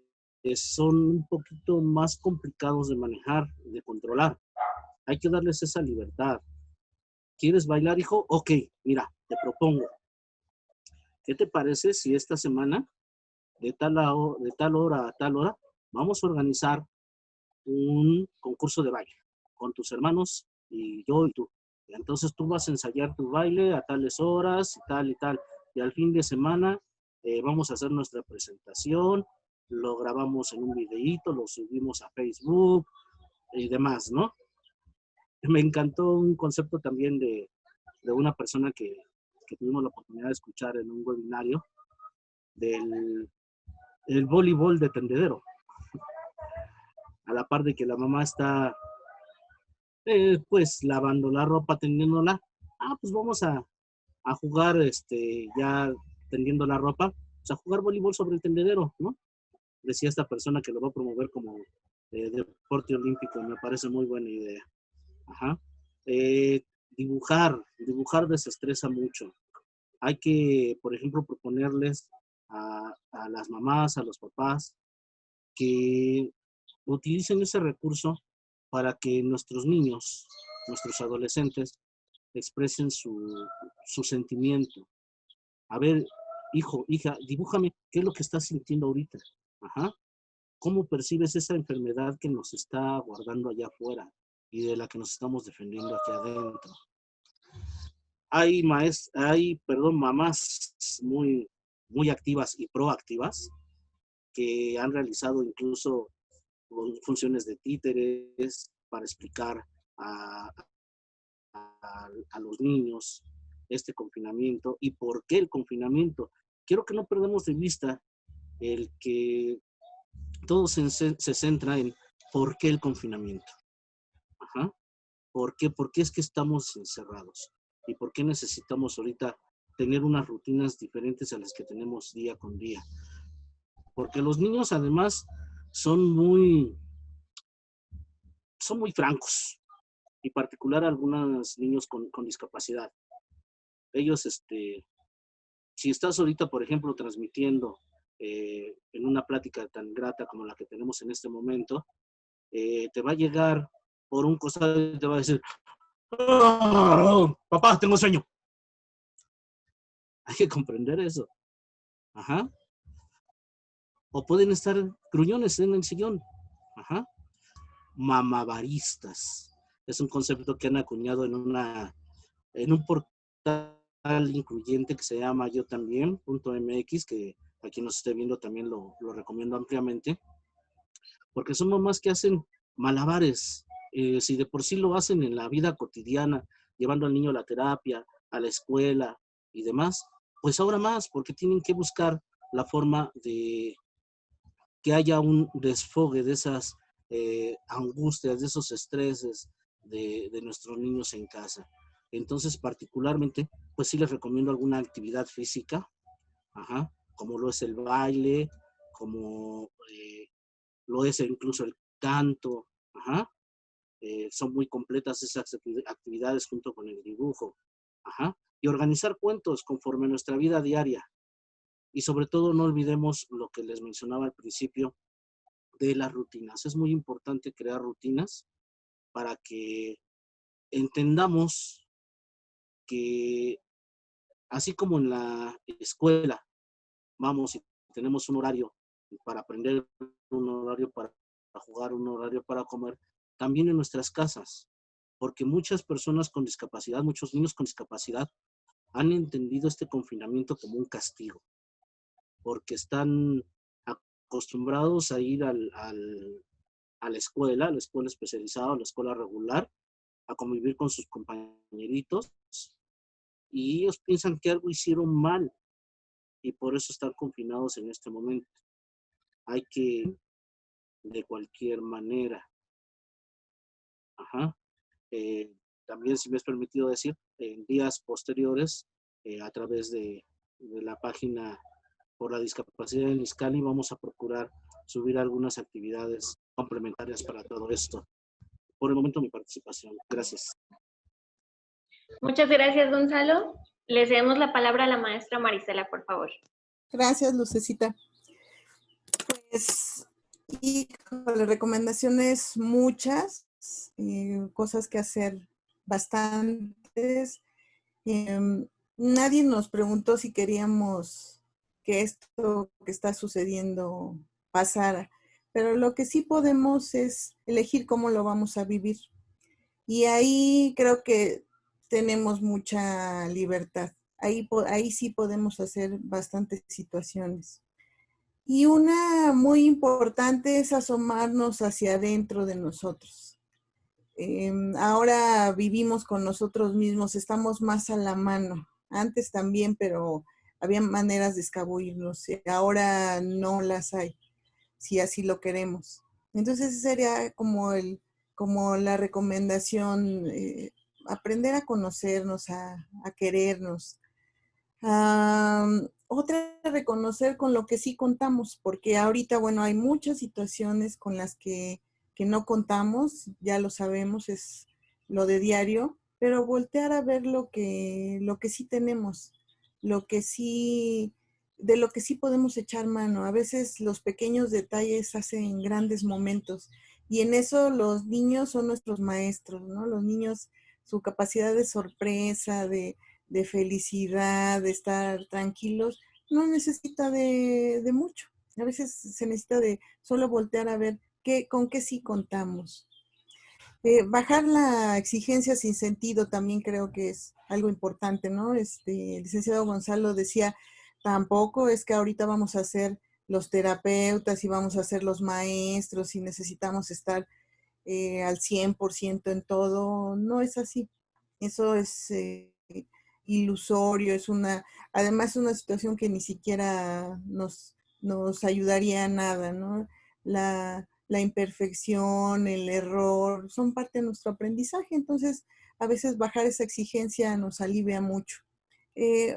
son un poquito más complicados de manejar, de controlar. Hay que darles esa libertad. ¿Quieres bailar, hijo? Ok, mira, te propongo. ¿Qué te parece si esta semana, de tal hora a tal hora, vamos a organizar un concurso de baile con tus hermanos y yo y tú? Y entonces tú vas a ensayar tu baile a tales horas y tal y tal. Y al fin de semana vamos a hacer nuestra presentación, lo grabamos en un videíto, lo subimos a Facebook y demás, ¿no? Me encantó un concepto también de una persona que tuvimos la oportunidad de escuchar en un webinario del el voleibol de tendedero. A la par de que la mamá está pues lavando la ropa, tendiéndola. Pues vamos a jugar, ya tendiendo la ropa, pues a jugar voleibol sobre el tendedero, ¿no? Decía esta persona que lo va a promover como deporte olímpico, me parece muy buena idea. Ajá. Dibujar desestresa mucho. Hay que, por ejemplo, proponerles a las mamás, a los papás, que utilicen ese recurso para que nuestros niños, nuestros adolescentes, expresen su sentimiento. A ver, hijo, hija, dibújame qué es lo que estás sintiendo ahorita. Ajá. ¿Cómo percibes esa enfermedad que nos está guardando allá afuera y de la que nos estamos defendiendo aquí adentro? Hay mamás muy activas y proactivas que han realizado incluso funciones de títeres para explicar a, a los niños este confinamiento y por qué el confinamiento. Quiero que no perdamos de vista el que todo se centra en por qué el confinamiento. Ajá. ¿Por qué? ¿Por qué es que estamos encerrados? ¿Y por qué necesitamos ahorita tener unas rutinas diferentes a las que tenemos día con día? Porque los niños además son muy, son muy francos, y particular algunos niños con discapacidad. Ellos, si estás ahorita, por ejemplo, transmitiendo en una plática tan grata como la que tenemos en este momento, te va a llegar por un costado y te va a decir, "Oh, papá, tengo sueño". Hay que comprender eso. Ajá. O pueden estar gruñones en el sillón. Ajá. Mamabaristas. Es un concepto que han acuñado en un portal incluyente que se llama yo también.mx, que a quien nos esté viendo también lo recomiendo ampliamente, porque son mamás que hacen malabares. Si de por sí lo hacen en la vida cotidiana, llevando al niño a la terapia, a la escuela y demás, pues ahora más, porque tienen que buscar la forma de que haya un desfogue de esas angustias, de esos estreses de nuestros niños en casa. Entonces, particularmente, pues sí les recomiendo alguna actividad física, ajá, como lo es el baile, como lo es incluso el canto, ajá. Son muy completas esas actividades junto con el dibujo, ajá. Y organizar cuentos conforme a nuestra vida diaria. Y sobre todo no olvidemos lo que les mencionaba al principio de las rutinas. Es muy importante crear rutinas para que entendamos que así como en la escuela vamos y tenemos un horario para aprender, un horario para jugar, un horario para comer, también en nuestras casas, porque muchas personas con discapacidad, muchos niños con discapacidad han entendido este confinamiento como un castigo, porque están acostumbrados a ir a la escuela especializada, a la escuela regular, a convivir con sus compañeritos y ellos piensan que algo hicieron mal y por eso están confinados en este momento. Hay que, de cualquier manera, ajá, también, si me es permitido decir, en días posteriores, a través de la página por la discapacidad en Izcali, vamos a procurar subir algunas actividades complementarias para todo esto. Por el momento, mi participación. Gracias. Muchas gracias, Gonzalo. Le cedemos la palabra a la maestra Marisela, por favor. Gracias, Lucecita. Pues, híjole, recomendaciones muchas, cosas que hacer bastantes. Nadie nos preguntó si queríamos que esto que está sucediendo pasara, pero lo que sí podemos es elegir cómo lo vamos a vivir. Y ahí creo que tenemos mucha libertad. Ahí sí podemos hacer bastantes situaciones. Y una muy importante es asomarnos hacia adentro de nosotros. Ahora vivimos con nosotros mismos, estamos más a la mano. Antes también, pero había maneras de escabullirnos. Ahora no las hay, si así lo queremos. Entonces sería como la recomendación, aprender a conocernos, a querernos. Otra, reconocer con lo que sí contamos, porque ahorita, bueno, hay muchas situaciones con las que no contamos, ya lo sabemos, es lo de diario, pero voltear a ver lo que sí tenemos, lo que sí, de lo que sí podemos echar mano. A veces los pequeños detalles hacen grandes momentos y en eso los niños son nuestros maestros, ¿no? Los niños, su capacidad de sorpresa, de felicidad, de estar tranquilos, no necesita de mucho. A veces se necesita de solo voltear a ver con qué sí contamos. Bajar la exigencia sin sentido también creo que es algo importante, ¿no? El licenciado Gonzalo decía, tampoco es que ahorita vamos a ser los terapeutas y vamos a ser los maestros y necesitamos estar al 100% en todo. No es así. Eso es ilusorio, además una situación que ni siquiera nos ayudaría a nada, ¿no? La imperfección, el error, son parte de nuestro aprendizaje, entonces a veces bajar esa exigencia nos alivia mucho.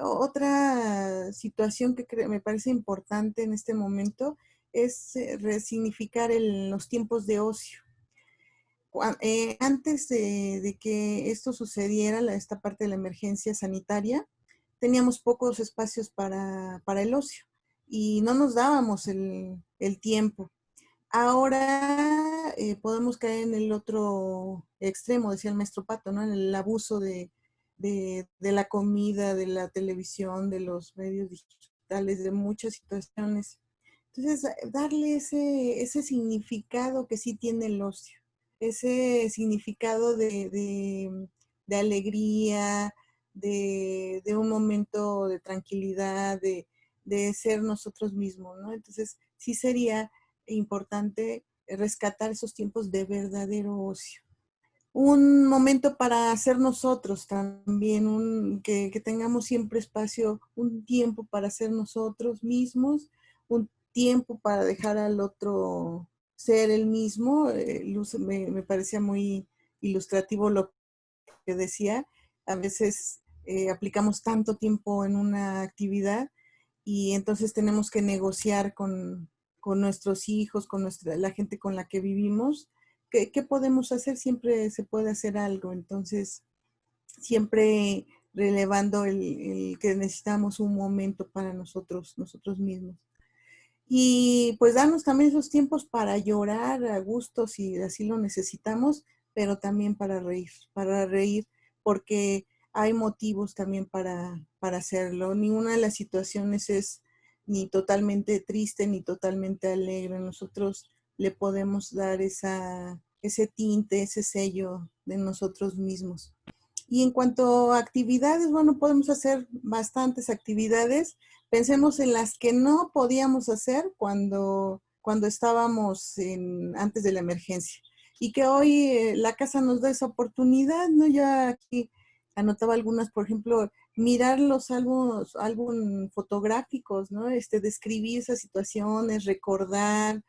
Otra situación que me parece importante en este momento es resignificar los tiempos de ocio. Antes de que esto sucediera, esta parte de la emergencia sanitaria, teníamos pocos espacios para el ocio y no nos dábamos el tiempo. Ahora podemos caer en el otro extremo, decía el maestro Pato, ¿no? En el abuso de la comida, de la televisión, de los medios digitales, de muchas situaciones. Entonces, darle ese significado que sí tiene el ocio, ese significado de alegría, de un momento de tranquilidad, de ser nosotros mismos, ¿no? Entonces, sí sería importante rescatar esos tiempos de verdadero ocio. Un momento para ser nosotros también, que tengamos siempre espacio, un tiempo para ser nosotros mismos, un tiempo para dejar al otro ser el mismo. Luz, me parecía muy ilustrativo lo que decía. A veces aplicamos tanto tiempo en una actividad y entonces tenemos que negociar con nuestros hijos, con la gente con la que vivimos. ¿Qué podemos hacer? Siempre se puede hacer algo. Entonces, siempre relevando el que necesitamos un momento para nosotros mismos. Y pues darnos también esos tiempos para llorar a gusto si así lo necesitamos, pero también para reír, porque hay motivos también para hacerlo. Ninguna de las situaciones es ni totalmente triste ni totalmente alegre. Nosotros le podemos dar ese tinte, ese sello de nosotros mismos. Y en cuanto a actividades, bueno, podemos hacer bastantes actividades. Pensemos en las que no podíamos hacer cuando estábamos antes de la emergencia. Y que hoy la casa nos da esa oportunidad, ¿no? Ya aquí anotaba algunas, por ejemplo, mirar los álbum fotográficos, ¿no? Describir esas situaciones, recordar.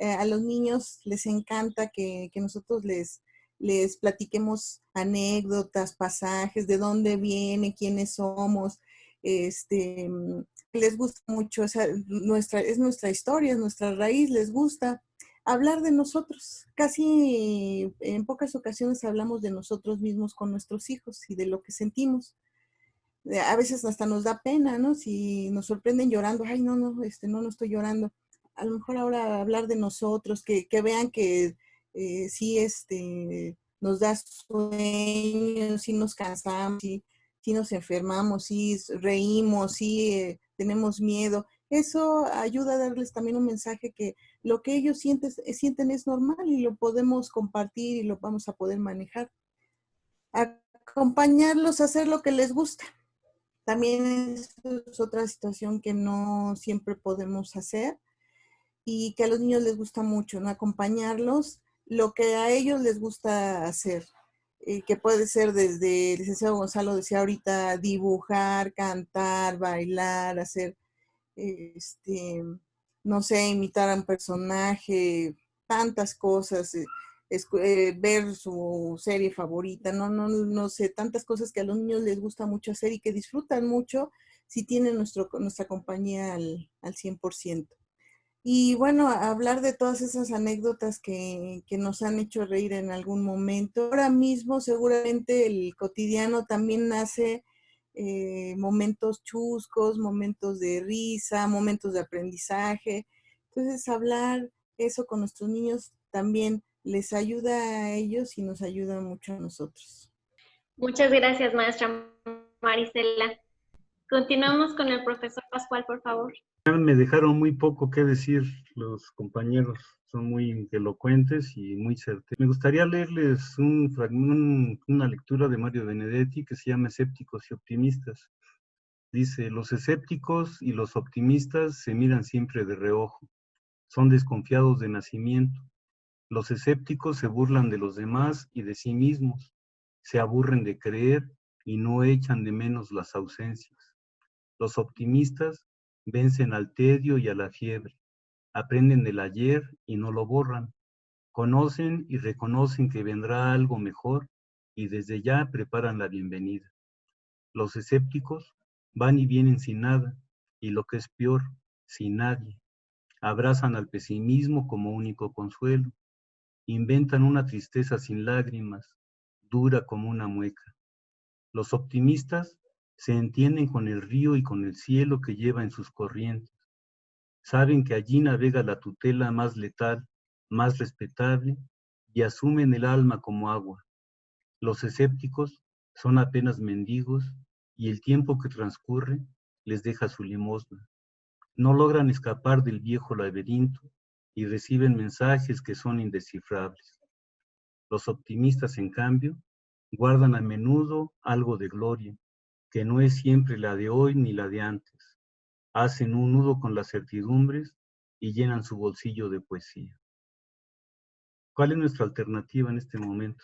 A los niños les encanta que nosotros les platiquemos anécdotas, pasajes, de dónde viene, quiénes somos. Les gusta mucho, es nuestra historia, es nuestra raíz, les gusta hablar de nosotros. Casi en pocas ocasiones hablamos de nosotros mismos con nuestros hijos y de lo que sentimos. A veces hasta nos da pena, ¿no? Si nos sorprenden llorando, ay, no estoy llorando. A lo mejor ahora hablar de nosotros, que vean que sí, nos da sueño, sí nos cansamos, sí nos enfermamos, sí reímos, sí tenemos miedo. Eso ayuda a darles también un mensaje que lo que ellos sienten es normal y lo podemos compartir y lo vamos a poder manejar. Acompañarlos a hacer lo que les gusta. También es otra situación que no siempre podemos hacer y que a los niños les gusta mucho, ¿no? Acompañarlos, lo que a ellos les gusta hacer, que puede ser desde, el licenciado Gonzalo decía ahorita, dibujar, cantar, bailar, hacer, no sé, imitar a un personaje, tantas cosas, ver su serie favorita, no sé, tantas cosas que a los niños les gusta mucho hacer y que disfrutan mucho si tienen nuestra compañía al 100%. Y bueno, hablar de todas esas anécdotas que nos han hecho reír en algún momento. Ahora mismo seguramente el cotidiano también nace momentos chuscos, momentos de risa, momentos de aprendizaje. Entonces hablar eso con nuestros niños también les ayuda a ellos y nos ayuda mucho a nosotros. Muchas gracias, maestra Marisela. Continuamos con el profesor Pascual, por favor. Me dejaron muy poco que decir los compañeros, son muy elocuentes y muy certeros. Me gustaría leerles un fragmento, una lectura de Mario Benedetti que se llama Escépticos y Optimistas. Dice, los escépticos y los optimistas se miran siempre de reojo, son desconfiados de nacimiento. Los escépticos se burlan de los demás y de sí mismos, se aburren de creer y no echan de menos las ausencias. Los optimistas vencen al tedio y a la fiebre, aprenden del ayer y no lo borran, conocen y reconocen que vendrá algo mejor y desde ya preparan la bienvenida. Los escépticos van y vienen sin nada y lo que es peor, sin nadie. Abrazan al pesimismo como único consuelo, inventan una tristeza sin lágrimas, dura como una mueca. Los optimistas se entienden con el río y con el cielo que lleva en sus corrientes. Saben que allí navega la tutela más letal, más respetable, y asumen el alma como agua. Los escépticos son apenas mendigos, y el tiempo que transcurre les deja su limosna. No logran escapar del viejo laberinto y reciben mensajes que son indescifrables. Los optimistas, en cambio, guardan a menudo algo de gloria, que no es siempre la de hoy ni la de antes. Hacen un nudo con las certidumbres y llenan su bolsillo de poesía. ¿Cuál es nuestra alternativa en este momento?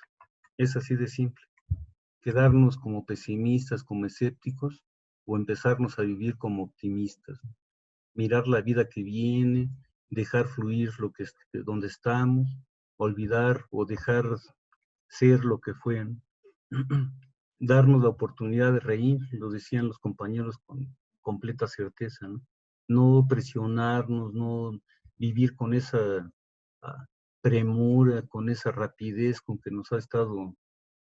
Es así de simple. Quedarnos como pesimistas, como escépticos, o empezarnos a vivir como optimistas. Mirar la vida que viene, dejar fluir donde estamos, olvidar o dejar ser lo que fue. Darnos la oportunidad de reír, lo decían los compañeros con completa certeza, ¿no? No presionarnos, no vivir con esa premura, con esa rapidez con que nos ha estado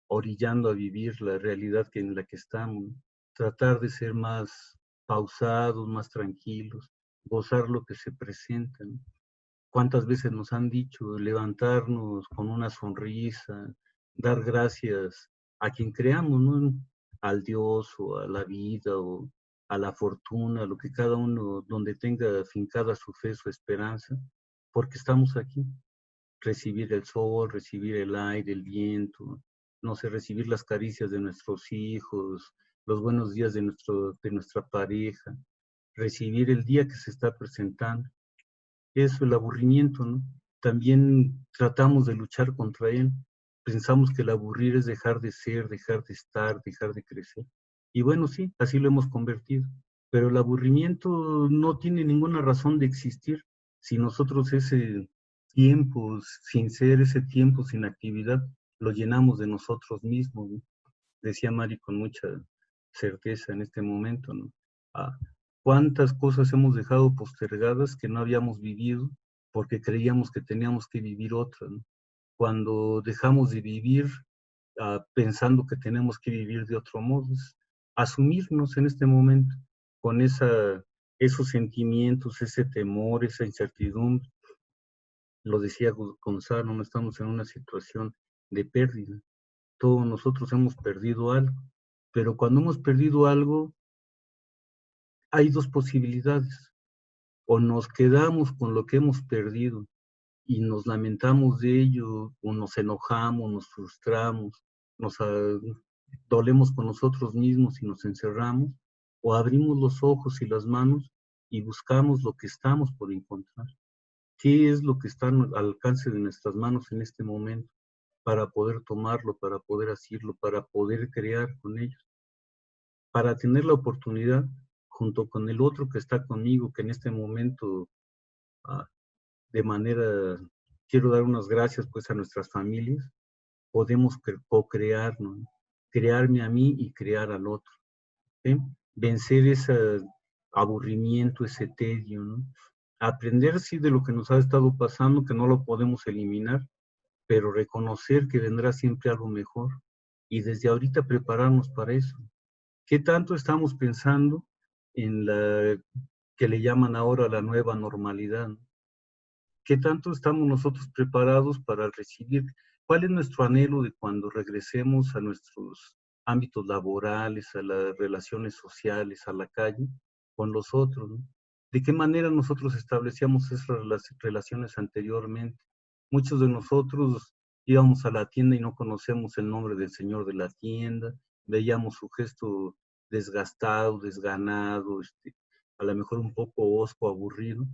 orillando a vivir la realidad en la que estamos, ¿no? Tratar de ser más pausados, más tranquilos, gozar lo que se presenta, ¿no? ¿Cuántas veces nos han dicho levantarnos con una sonrisa, dar gracias a quien creamos, ¿no? Al Dios o a la vida o a la fortuna, lo que cada uno, donde tenga fincada su fe, su esperanza, porque estamos aquí. Recibir el sol, recibir el aire, el viento, no sé, recibir las caricias de nuestros hijos, los buenos días de nuestra pareja, recibir el día que se está presentando. Eso, el aburrimiento, ¿no? También tratamos de luchar contra él. Pensamos que el aburrir es dejar de ser, dejar de estar, dejar de crecer. Y bueno, sí, así lo hemos convertido. Pero el aburrimiento no tiene ninguna razón de existir si nosotros ese tiempo sin ser, ese tiempo sin actividad, lo llenamos de nosotros mismos, ¿no? Decía Mari con mucha certeza en este momento, ¿no? Ah, ¿cuántas cosas hemos dejado postergadas que no habíamos vivido porque creíamos que teníamos que vivir otras, ¿no? Cuando dejamos de vivir pensando que tenemos que vivir de otro modo, es asumirnos en este momento con esos sentimientos, ese temor, esa incertidumbre. Lo decía Gonzalo, no estamos en una situación de pérdida. Todos nosotros hemos perdido algo, pero cuando hemos perdido algo, hay dos posibilidades. O nos quedamos con lo que hemos perdido y nos lamentamos de ello, o nos enojamos, nos frustramos, nos dolemos con nosotros mismos y nos encerramos, o abrimos los ojos y las manos y buscamos lo que estamos por encontrar. ¿Qué es lo que está al alcance de nuestras manos en este momento para poder tomarlo, para poder hacerlo, para poder crear con ellos? Para tener la oportunidad, junto con el otro que está conmigo, que en este momento, de manera, quiero dar unas gracias pues a nuestras familias, podemos co-crear, ¿no? Crearme a mí y crear al otro, ¿sí? Vencer ese aburrimiento, ese tedio, ¿no? Aprender sí de lo que nos ha estado pasando, que no lo podemos eliminar, pero reconocer que vendrá siempre algo mejor y desde ahorita prepararnos para eso. ¿Qué tanto estamos pensando en la que le llaman ahora la nueva normalidad? ¿Qué tanto estamos nosotros preparados para recibir? ¿Cuál es nuestro anhelo de cuando regresemos a nuestros ámbitos laborales, a las relaciones sociales, a la calle, con los otros, ¿no? ¿De qué manera nosotros establecíamos esas relaciones anteriormente? Muchos de nosotros íbamos a la tienda y no conocemos el nombre del señor de la tienda, veíamos su gesto desgastado, desganado, a lo mejor un poco hosco, aburrido,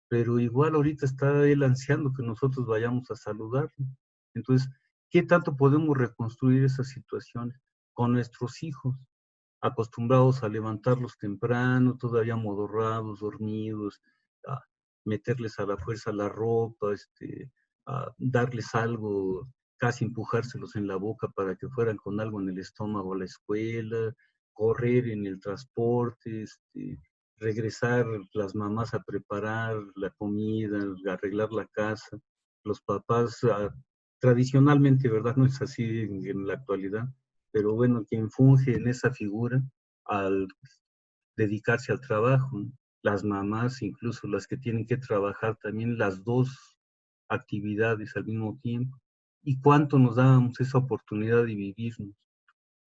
pero igual ahorita está él ansiando que nosotros vayamos a saludarlo. Entonces, ¿qué tanto podemos reconstruir esas situaciones con nuestros hijos, acostumbrados a levantarlos temprano, todavía amodorrados, dormidos, a meterles a la fuerza la ropa, a darles algo, casi empujárselos en la boca para que fueran con algo en el estómago a la escuela, correr en el transporte, regresar las mamás a preparar la comida, a arreglar la casa, los papás, tradicionalmente, ¿verdad? No es así en la actualidad, pero bueno, quien funge en esa figura al dedicarse al trabajo, ¿no? Las mamás, incluso las que tienen que trabajar también las dos actividades al mismo tiempo. ¿Y cuánto nos dábamos esa oportunidad de vivirnos?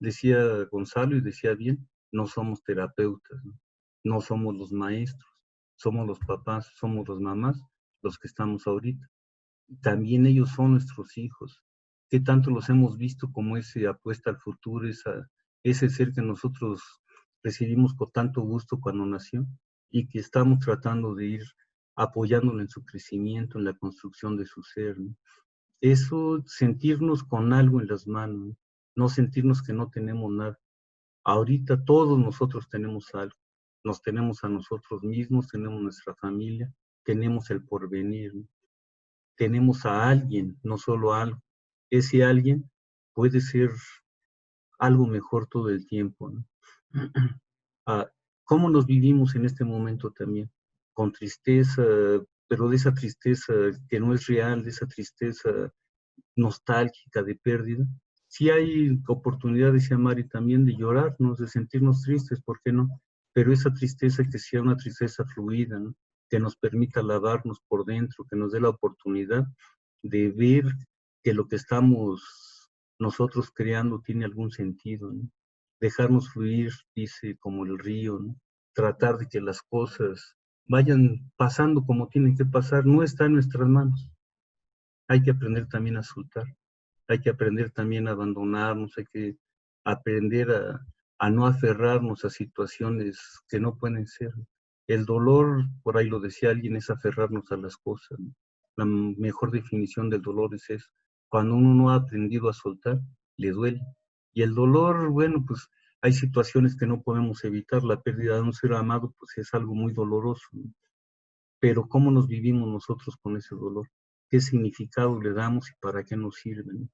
Decía Gonzalo y decía bien, no somos terapeutas, ¿no? No somos los maestros, somos los papás, somos las mamás, los que estamos ahorita. También ellos son nuestros hijos. ¿Qué tanto los hemos visto como ese apuesta al futuro, ese ser que nosotros recibimos con tanto gusto cuando nació y que estamos tratando de ir apoyándolo en su crecimiento, en la construcción de su ser, ¿no? Eso, sentirnos con algo en las manos, no sentirnos que no tenemos nada. Ahorita todos nosotros tenemos algo. Nos tenemos a nosotros mismos, tenemos nuestra familia, tenemos el porvenir, ¿no? Tenemos a alguien, no solo a algo. Ese alguien puede ser algo mejor todo el tiempo, ¿no? ¿Cómo nos vivimos en este momento también? Con tristeza, pero de esa tristeza que no es real, de esa tristeza nostálgica de pérdida. Sí hay oportunidad, decía Mari, también de llorarnos, de sentirnos tristes, ¿por qué no? Pero esa tristeza que sea una tristeza fluida, ¿no? Que nos permita lavarnos por dentro, que nos dé la oportunidad de ver que lo que estamos nosotros creando tiene algún sentido, ¿no? Dejarnos fluir, dice, como el río, ¿no? Tratar de que las cosas vayan pasando como tienen que pasar, no está en nuestras manos. Hay que aprender también a soltar, hay que aprender también a abandonarnos, hay que aprender a no aferrarnos a situaciones que no pueden ser. El dolor, por ahí lo decía alguien, es aferrarnos a las cosas, ¿no? La mejor definición del dolor es eso. Cuando uno no ha aprendido a soltar, le duele. Y el dolor, bueno, pues Hay situaciones que no podemos evitar, la pérdida de un ser amado pues es algo muy doloroso, ¿no? Pero ¿cómo nos vivimos nosotros con ese dolor? ¿Qué significado le damos y para qué nos sirve, ¿no?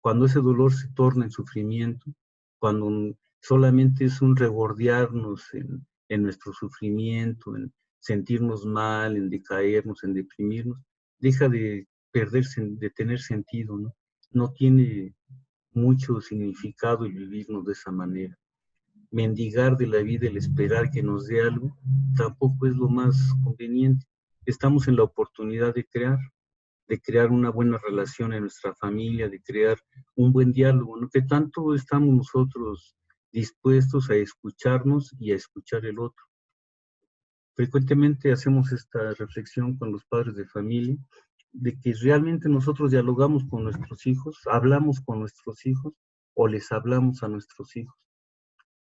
Cuando ese dolor se torna en sufrimiento, cuando solamente es un regordearnos en nuestro sufrimiento, en sentirnos mal, en decaernos, en deprimirnos, deja de perderse, de tener sentido, ¿no? No tiene mucho significado el vivirnos de esa manera. Mendigar de la vida, el esperar que nos dé algo, tampoco es lo más conveniente. Estamos en la oportunidad de crear una buena relación en nuestra familia, de crear un buen diálogo, ¿no? Que tanto estamos nosotros dispuestos a escucharnos y a escuchar el otro. Frecuentemente hacemos esta reflexión con los padres de familia, de que realmente nosotros dialogamos con nuestros hijos, hablamos con nuestros hijos o les hablamos a nuestros hijos.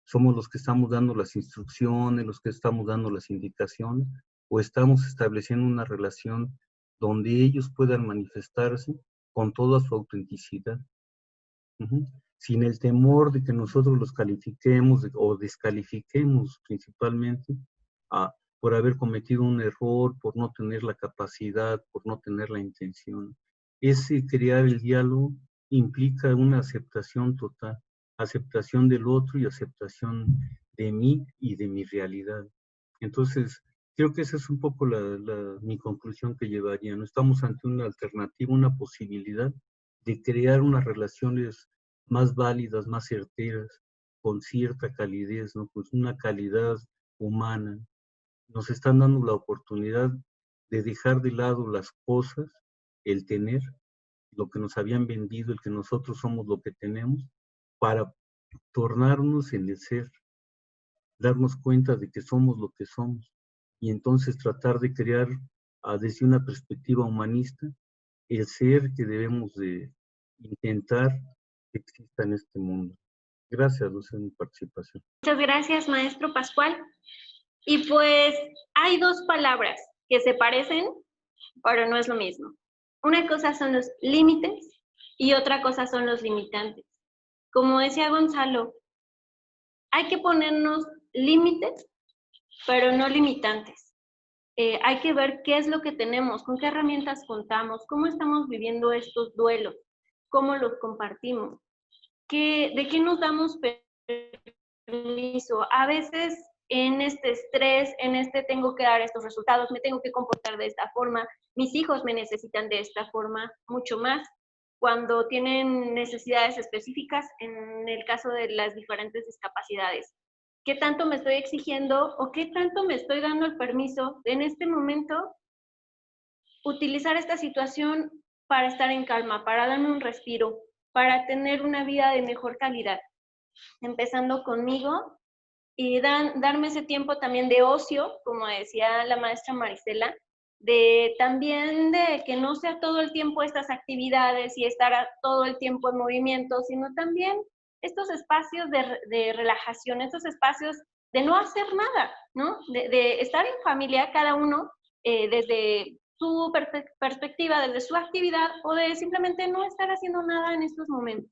Somos los que estamos dando las instrucciones, los que estamos dando las indicaciones, o estamos estableciendo una relación donde ellos puedan manifestarse con toda su autenticidad, sin el temor de que nosotros los califiquemos o descalifiquemos principalmente por haber cometido un error, por no tener la capacidad, por no tener la intención. Ese crear el diálogo implica una aceptación total, aceptación del otro y aceptación de mí y de mi realidad. Entonces, creo que esa es un poco mi conclusión que llevaría. No estamos ante una alternativa, una posibilidad de crear unas relaciones más válidas, más certeras, con cierta calidez, ¿no? Pues una calidad humana. Nos están dando la oportunidad de dejar de lado las cosas, el tener, lo que nos habían vendido, el que nosotros somos lo que tenemos, para tornarnos en el ser, darnos cuenta de que somos lo que somos, y entonces tratar de crear desde una perspectiva humanista el ser que debemos de intentar que exista en este mundo. Gracias, Lucia, por mi participación. Muchas gracias, maestro Pascual. Y pues hay dos palabras que se parecen, pero no es lo mismo. Una cosa son los límites y otra cosa son los limitantes. Como decía Gonzalo, hay que ponernos límites, pero no limitantes. Hay que ver qué es lo que tenemos, con qué herramientas contamos, cómo estamos viviendo estos duelos, cómo los compartimos, de qué nos damos permiso. A veces en este estrés, en este tengo que dar estos resultados, me tengo que comportar de esta forma, mis hijos me necesitan de esta forma, mucho más cuando tienen necesidades específicas, en el caso de las diferentes discapacidades. ¿Qué tanto me estoy exigiendo o qué tanto me estoy dando el permiso de en este momento utilizar esta situación para estar en calma, para darme un respiro, para tener una vida de mejor calidad? Empezando conmigo y darme ese tiempo también de ocio, como decía la maestra Marisela, también de que no sea todo el tiempo estas actividades y estar todo el tiempo en movimiento, sino también estos espacios de relajación, estos espacios de no hacer nada, ¿no? De estar en familia cada uno desde su perspectiva, desde su actividad, o de simplemente no estar haciendo nada en estos momentos.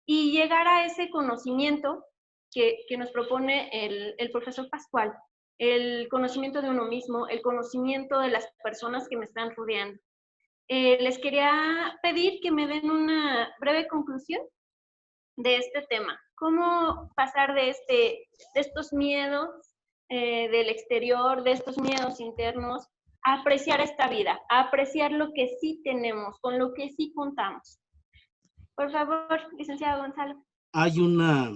Y llegar a ese conocimiento que nos propone el profesor Pascual, el conocimiento de uno mismo, el conocimiento de las personas que me están rodeando. Les quería pedir que me den una breve conclusión de este tema. ¿Cómo pasar de estos miedos del exterior, de estos miedos internos, a apreciar esta vida, a apreciar lo que sí tenemos, con lo que sí contamos? Por favor, licenciado Gonzalo. Hay una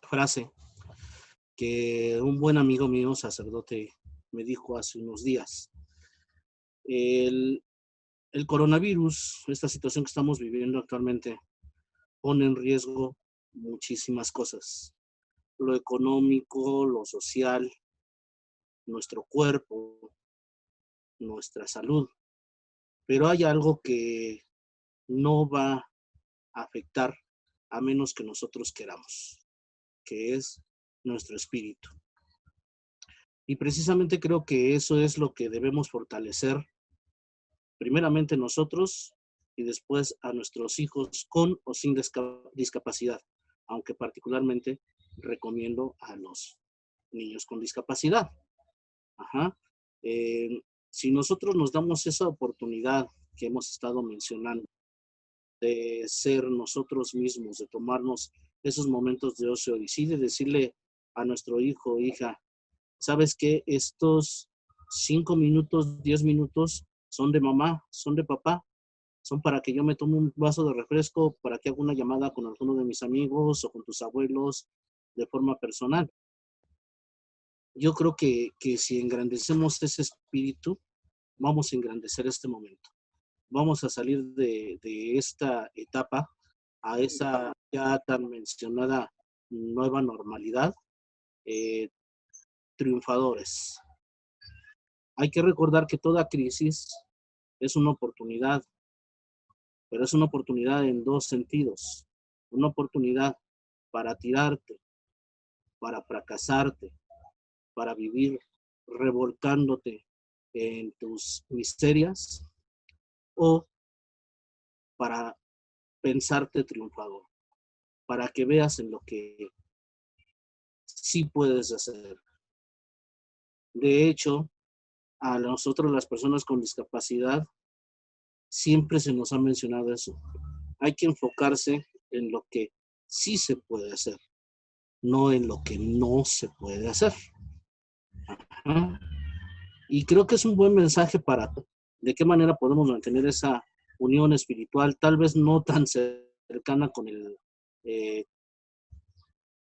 frase que un buen amigo mío, sacerdote, me dijo hace unos días. El coronavirus, esta situación que estamos viviendo actualmente, pone en riesgo muchísimas cosas. Lo económico, lo social, nuestro cuerpo, nuestra salud. Pero hay algo que no va a afectar a menos que nosotros queramos, que es nuestro espíritu. Y precisamente creo que eso es lo que debemos fortalecer, primeramente nosotros y después a nuestros hijos con o sin discapacidad. aunque particularmente recomiendo a los niños con discapacidad. Ajá. Si nosotros nos damos esa oportunidad que hemos estado mencionando, de ser nosotros mismos, de tomarnos esos momentos de ocio y sí de decirle a nuestro hijo o hija, ¿sabes qué? Estos 5 minutos, 10 minutos son de mamá, son de papá, son para que yo me tome un vaso de refresco, para que haga una llamada con alguno de mis amigos o con tus abuelos de forma personal. Yo creo que si engrandecemos ese espíritu, vamos a engrandecer este momento. Vamos a salir de esta etapa a esa ya tan mencionada nueva normalidad, eh, triunfadores. Hay que recordar que toda crisis es una oportunidad, pero es una oportunidad en dos sentidos. Una oportunidad para tirarte, para fracasarte, para vivir revolcándote en tus miserias o para pensarte triunfador, para que veas en lo que sí puedes hacer. De hecho, a nosotros las personas con discapacidad siempre se nos ha mencionado eso. Hay que enfocarse en lo que sí se puede hacer, no en lo que no se puede hacer. Ajá. Y creo que es un buen mensaje para de qué manera podemos mantener esa unión espiritual, tal vez no tan cercana con el eh,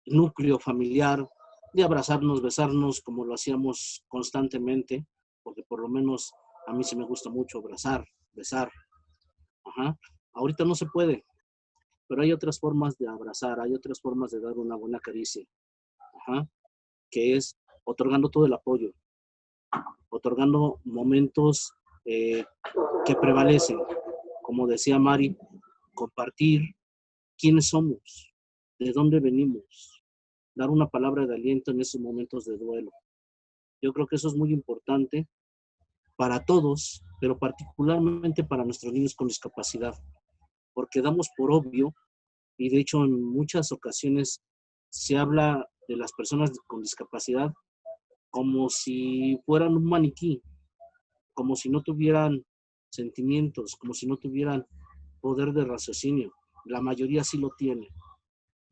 núcleo familiar, de abrazarnos, besarnos como lo hacíamos constantemente, porque por lo menos a mí sí me gusta mucho abrazar, besar. Ajá. Ahorita no se puede, pero hay otras formas de abrazar, hay otras formas de dar una buena caricia. Ajá. Que es otorgando todo el apoyo, otorgando momentos eh, que prevalecen. Como decía Mari, compartir quiénes somos, de dónde venimos, dar una palabra de aliento en esos momentos de duelo. Yo creo que eso es muy importante para todos, pero particularmente para nuestros niños con discapacidad, porque damos por obvio, y de hecho en muchas ocasiones se habla de las personas con discapacidad como si fueran un maniquí, como si no tuvieran sentimientos, como si no tuvieran poder de raciocinio. La mayoría sí lo tiene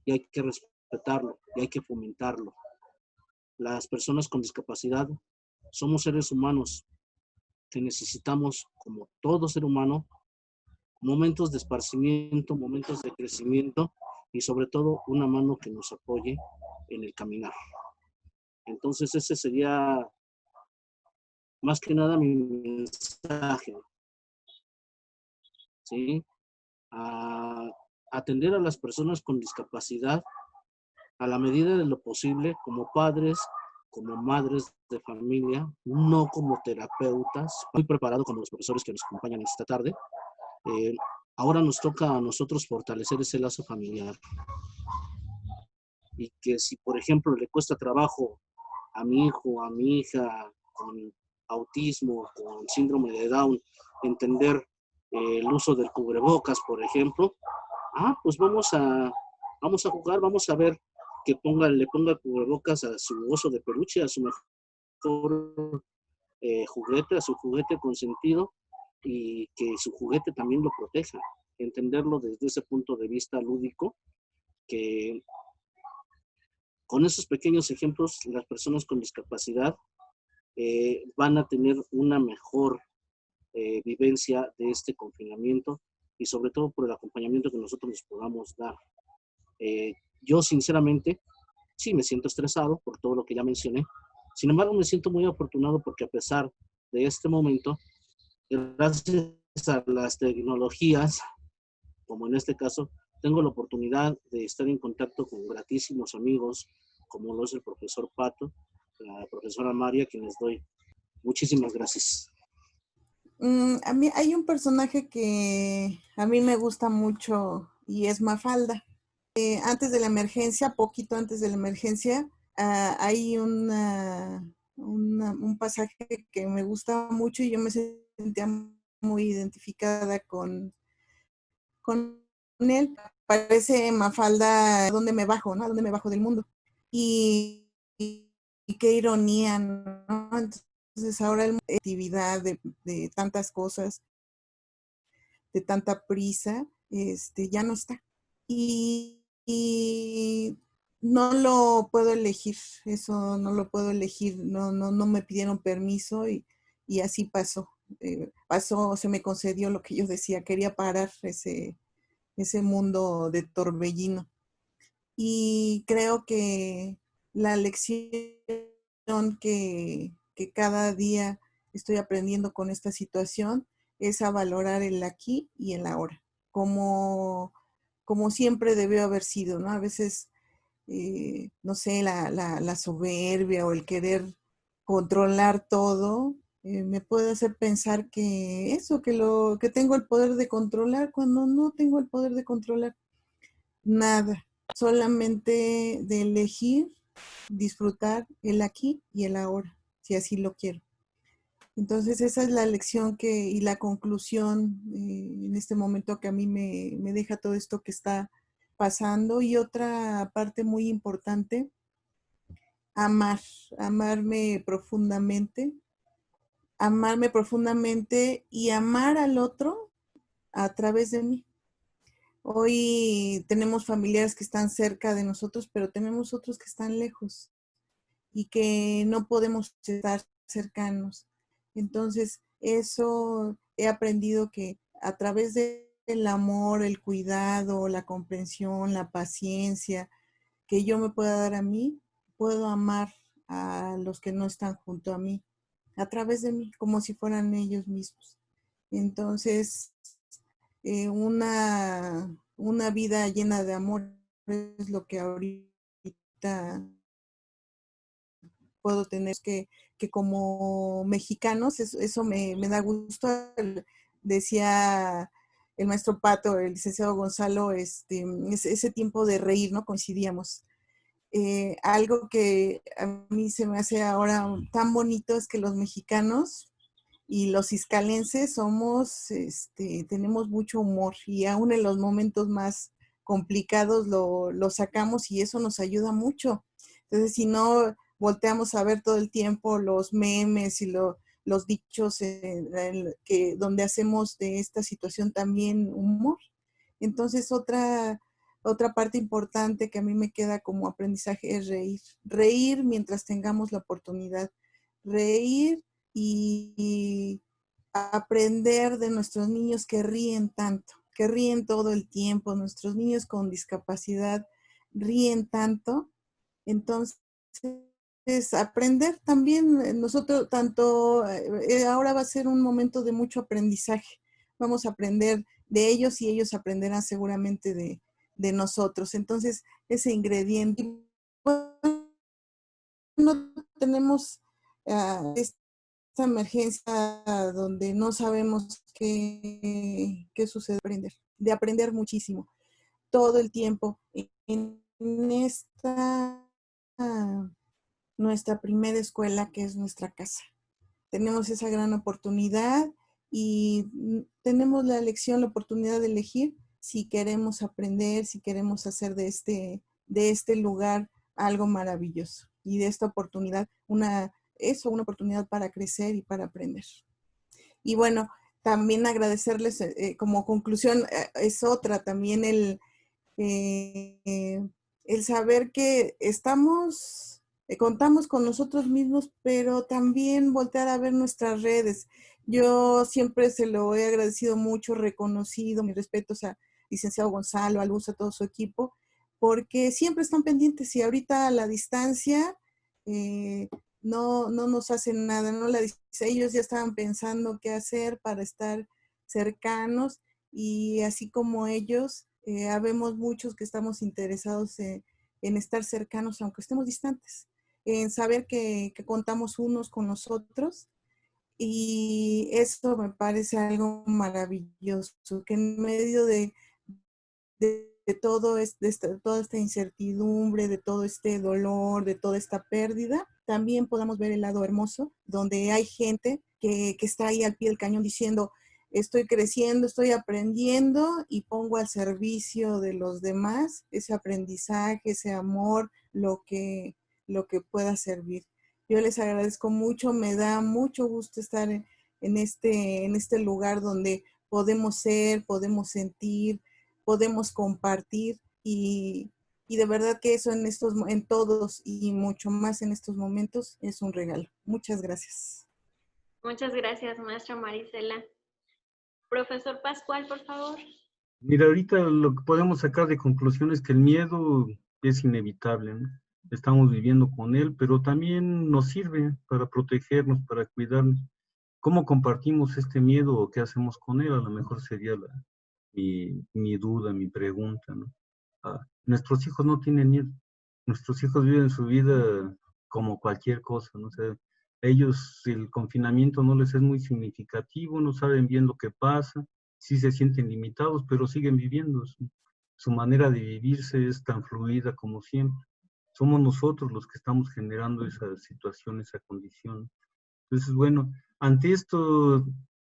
y hay que respetarlo y hay que fomentarlo. Las personas con discapacidad somos seres humanos que necesitamos, como todo ser humano, momentos de esparcimiento, momentos de crecimiento y sobre todo una mano que nos apoye en el caminar. Entonces ese sería más que nada mi mensaje, ¿sí? A atender a las personas con discapacidad a la medida de lo posible como padres, como madres de familia, no como terapeutas, muy preparado como los profesores que nos acompañan esta tarde. Eh, Ahora nos toca a nosotros fortalecer ese lazo familiar y que si, por ejemplo, le cuesta trabajo a mi hijo, a mi hija con autismo, con síndrome de Down, entender el uso del cubrebocas, por ejemplo, pues vamos a jugar, vamos a ver que le ponga cubrebocas a su oso de peluche, a su mejor juguete, a su juguete consentido y que su juguete también lo proteja. Entenderlo desde ese punto de vista lúdico, que con esos pequeños ejemplos las personas con discapacidad van a tener una mejor vivencia de este confinamiento y sobre todo por el acompañamiento que nosotros les podamos dar. Yo sinceramente sí me siento estresado por todo lo que ya mencioné. Sin embargo, me siento muy afortunado porque a pesar de este momento, gracias a las tecnologías, como en este caso, tengo la oportunidad de estar en contacto con gratísimos amigos, como lo es el profesor Pato, la profesora María, a quien les doy muchísimas gracias. A mí hay un personaje que a mí me gusta mucho y es Mafalda. Antes de la emergencia, poquito antes de la emergencia, hay un pasaje que me gusta mucho y yo me sentía muy identificada con él. parece Mafalda, ¿a dónde me bajo, no? ¿A dónde me bajo del mundo? Y qué ironía, ¿no? Entonces ahora la actividad de tantas cosas, de tanta prisa, ya no está. Y no lo puedo elegir, eso no lo puedo elegir, no me pidieron permiso y así pasó. Pasó, se me concedió lo que yo decía, quería parar ese mundo de torbellino. Y creo que la lección que cada día estoy aprendiendo con esta situación es a valorar el aquí y el ahora, como siempre debió haber sido, ¿no? A veces, no sé, la soberbia o el querer controlar todo, me puede hacer pensar que eso, que tengo el poder de controlar cuando no tengo el poder de controlar nada, solamente de elegir, disfrutar el aquí y el ahora, si así lo quiero. Entonces esa es la lección y la conclusión en este momento que a mí me deja todo esto que está pasando. Y otra parte muy importante, amarme profundamente y amar al otro a través de mí. Hoy tenemos familiares que están cerca de nosotros, pero tenemos otros que están lejos y que no podemos estar cercanos. Entonces, eso he aprendido que a través del amor, el cuidado, la comprensión, la paciencia que yo me pueda dar a mí, puedo amar a los que no están junto a mí, a través de mí, como si fueran ellos mismos. Entonces, una vida llena de amor es lo que ahorita puedo tener, que como mexicanos, eso me da gusto. Decía el maestro Pato, el licenciado Gonzalo, ese tiempo de reír, ¿no? Coincidíamos. Algo que a mí se me hace ahora tan bonito es que los mexicanos y los iscalenses tenemos mucho humor y aún en los momentos más complicados lo sacamos y eso nos ayuda mucho. Entonces, si no volteamos a ver todo el tiempo los memes y los dichos donde hacemos de esta situación también humor. Entonces, otra parte importante que a mí me queda como aprendizaje es reír mientras tengamos la oportunidad, reír y aprender de nuestros niños que ríen tanto, que ríen todo el tiempo. Nuestros niños con discapacidad ríen tanto. Entonces, aprender también nosotros, ahora va a ser un momento de mucho aprendizaje. Vamos a aprender de ellos y ellos aprenderán seguramente de nosotros. Entonces, ese ingrediente, no tenemos esta emergencia donde no sabemos qué sucede, de aprender muchísimo todo el tiempo en esta nuestra primera escuela, que es nuestra casa. Tenemos esa gran oportunidad y tenemos la elección, la oportunidad de elegir si queremos aprender, si queremos hacer de este lugar algo maravilloso y de esta oportunidad una oportunidad para crecer y para aprender. Y bueno, también agradecerles como conclusión, es otra también el saber que contamos con nosotros mismos, pero también voltear a ver nuestras redes. Yo siempre se lo he agradecido mucho, reconocido, mis respetos a licenciado Gonzalo, a Luz, a todo su equipo, porque siempre están pendientes y ahorita a la distancia no nos hacen nada, ¿no? Ellos ya estaban pensando qué hacer para estar cercanos y así como ellos, habemos muchos que estamos interesados en estar cercanos, aunque estemos distantes, en saber que contamos unos con los otros. Y eso me parece algo maravilloso, que en medio de toda esta incertidumbre, de todo este dolor, de toda esta pérdida, también podamos ver el lado hermoso, donde hay gente que está ahí al pie del cañón diciendo, estoy creciendo, estoy aprendiendo y pongo al servicio de los demás ese aprendizaje, ese amor, lo que pueda servir. Yo les agradezco mucho, me da mucho gusto estar en este lugar donde podemos ser, podemos sentir, podemos compartir y de verdad que eso en todos y mucho más en estos momentos es un regalo. Muchas gracias. Muchas gracias, maestra Marisela. Profesor Pascual, por favor. Mira, ahorita lo que podemos sacar de conclusión es que el miedo es inevitable, ¿no? Estamos viviendo con él, pero también nos sirve para protegernos, para cuidarnos. ¿Cómo compartimos este miedo o qué hacemos con él? A lo mejor sería mi duda, mi pregunta, ¿no? Nuestros hijos no tienen miedo. Nuestros hijos viven su vida como cualquier cosa, ¿no? O sea, ellos, el confinamiento no les es muy significativo, no saben bien lo que pasa, sí se sienten limitados, pero siguen viviendo. Su manera de vivirse es tan fluida como siempre. Somos nosotros los que estamos generando esa situación, esa condición. Entonces, bueno, ante esto,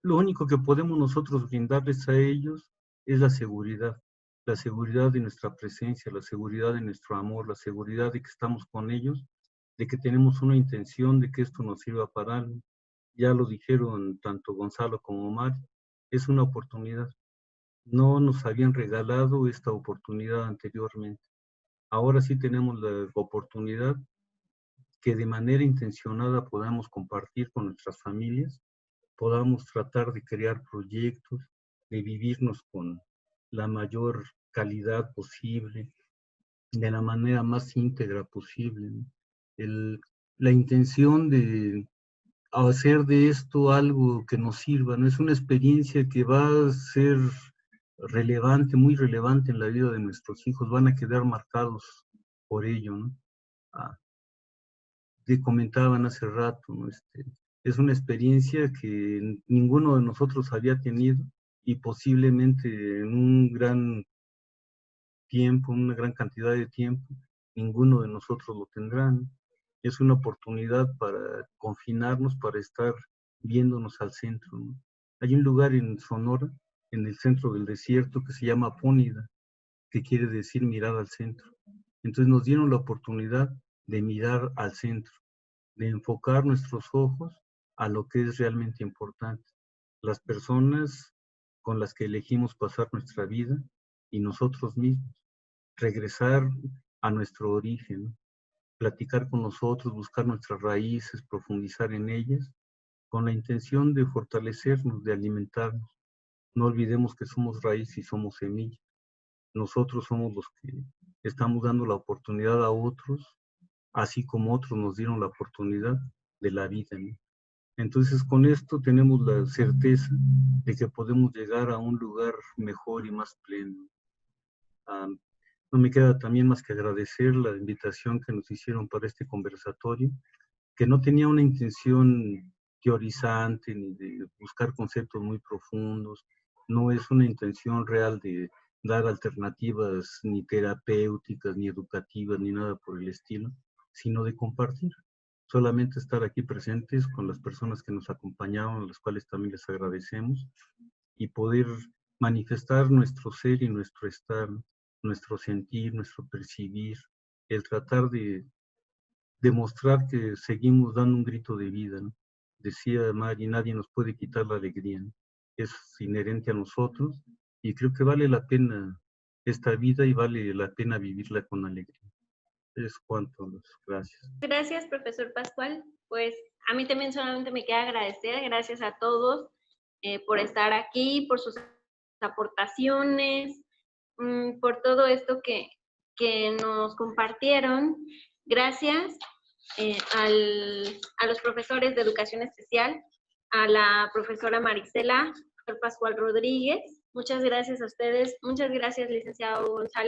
lo único que podemos nosotros brindarles a ellos es la seguridad de nuestra presencia, la seguridad de nuestro amor, la seguridad de que estamos con ellos, de que tenemos una intención de que esto nos sirva para algo. Ya lo dijeron tanto Gonzalo como Omar, es una oportunidad. No nos habían regalado esta oportunidad anteriormente. Ahora sí tenemos la oportunidad que de manera intencionada podamos compartir con nuestras familias, podamos tratar de crear proyectos, de vivirnos con la mayor calidad posible, de la manera más íntegra posible, ¿no? La intención de hacer de esto algo que nos sirva, ¿no? Es una experiencia que va a ser relevante, muy relevante en la vida de nuestros hijos, van a quedar marcados por ello, ¿no? Que comentaban hace rato, ¿no? Es una experiencia que ninguno de nosotros había tenido y posiblemente en un gran tiempo, una gran cantidad de tiempo, ninguno de nosotros lo tendrá, ¿no? Es una oportunidad para confinarnos, para estar viéndonos al centro, ¿no? Hay un lugar en Sonora, en el centro del desierto, que se llama Pónida, que quiere decir mirar al centro. Entonces nos dieron la oportunidad de mirar al centro, de enfocar nuestros ojos a lo que es realmente importante, las personas con las que elegimos pasar nuestra vida y nosotros mismos, regresar a nuestro origen, ¿no? Platicar con nosotros, buscar nuestras raíces, profundizar en ellas, con la intención de fortalecernos, de alimentarnos. No olvidemos que somos raíz y somos semilla. Nosotros somos los que estamos dando la oportunidad a otros, así como otros nos dieron la oportunidad de la vida, ¿no? Entonces, con esto tenemos la certeza de que podemos llegar a un lugar mejor y más pleno. No me queda también más que agradecer la invitación que nos hicieron para este conversatorio, que no tenía una intención teorizante ni de buscar conceptos muy profundos, no es una intención real de dar alternativas ni terapéuticas, ni educativas, ni nada por el estilo, sino de compartir. Solamente estar aquí presentes con las personas que nos acompañaron, a las cuales también les agradecemos, y poder manifestar nuestro ser y nuestro estar, nuestro sentir, nuestro percibir, el tratar de demostrar que seguimos dando un grito de vida, ¿no? Decía Mari, nadie nos puede quitar la alegría, ¿no? Es inherente a nosotros y creo que vale la pena esta vida y vale la pena vivirla con alegría. Es cuanto, gracias. Gracias, profesor Pascual. Pues a mí también solamente me queda agradecer, gracias a todos por estar aquí, por sus aportaciones, por todo esto que nos compartieron. Gracias a los profesores de educación especial, a la profesora Marisela, al profesor Pascual Rodríguez. Muchas gracias a ustedes. Muchas gracias, licenciado Gonzalo.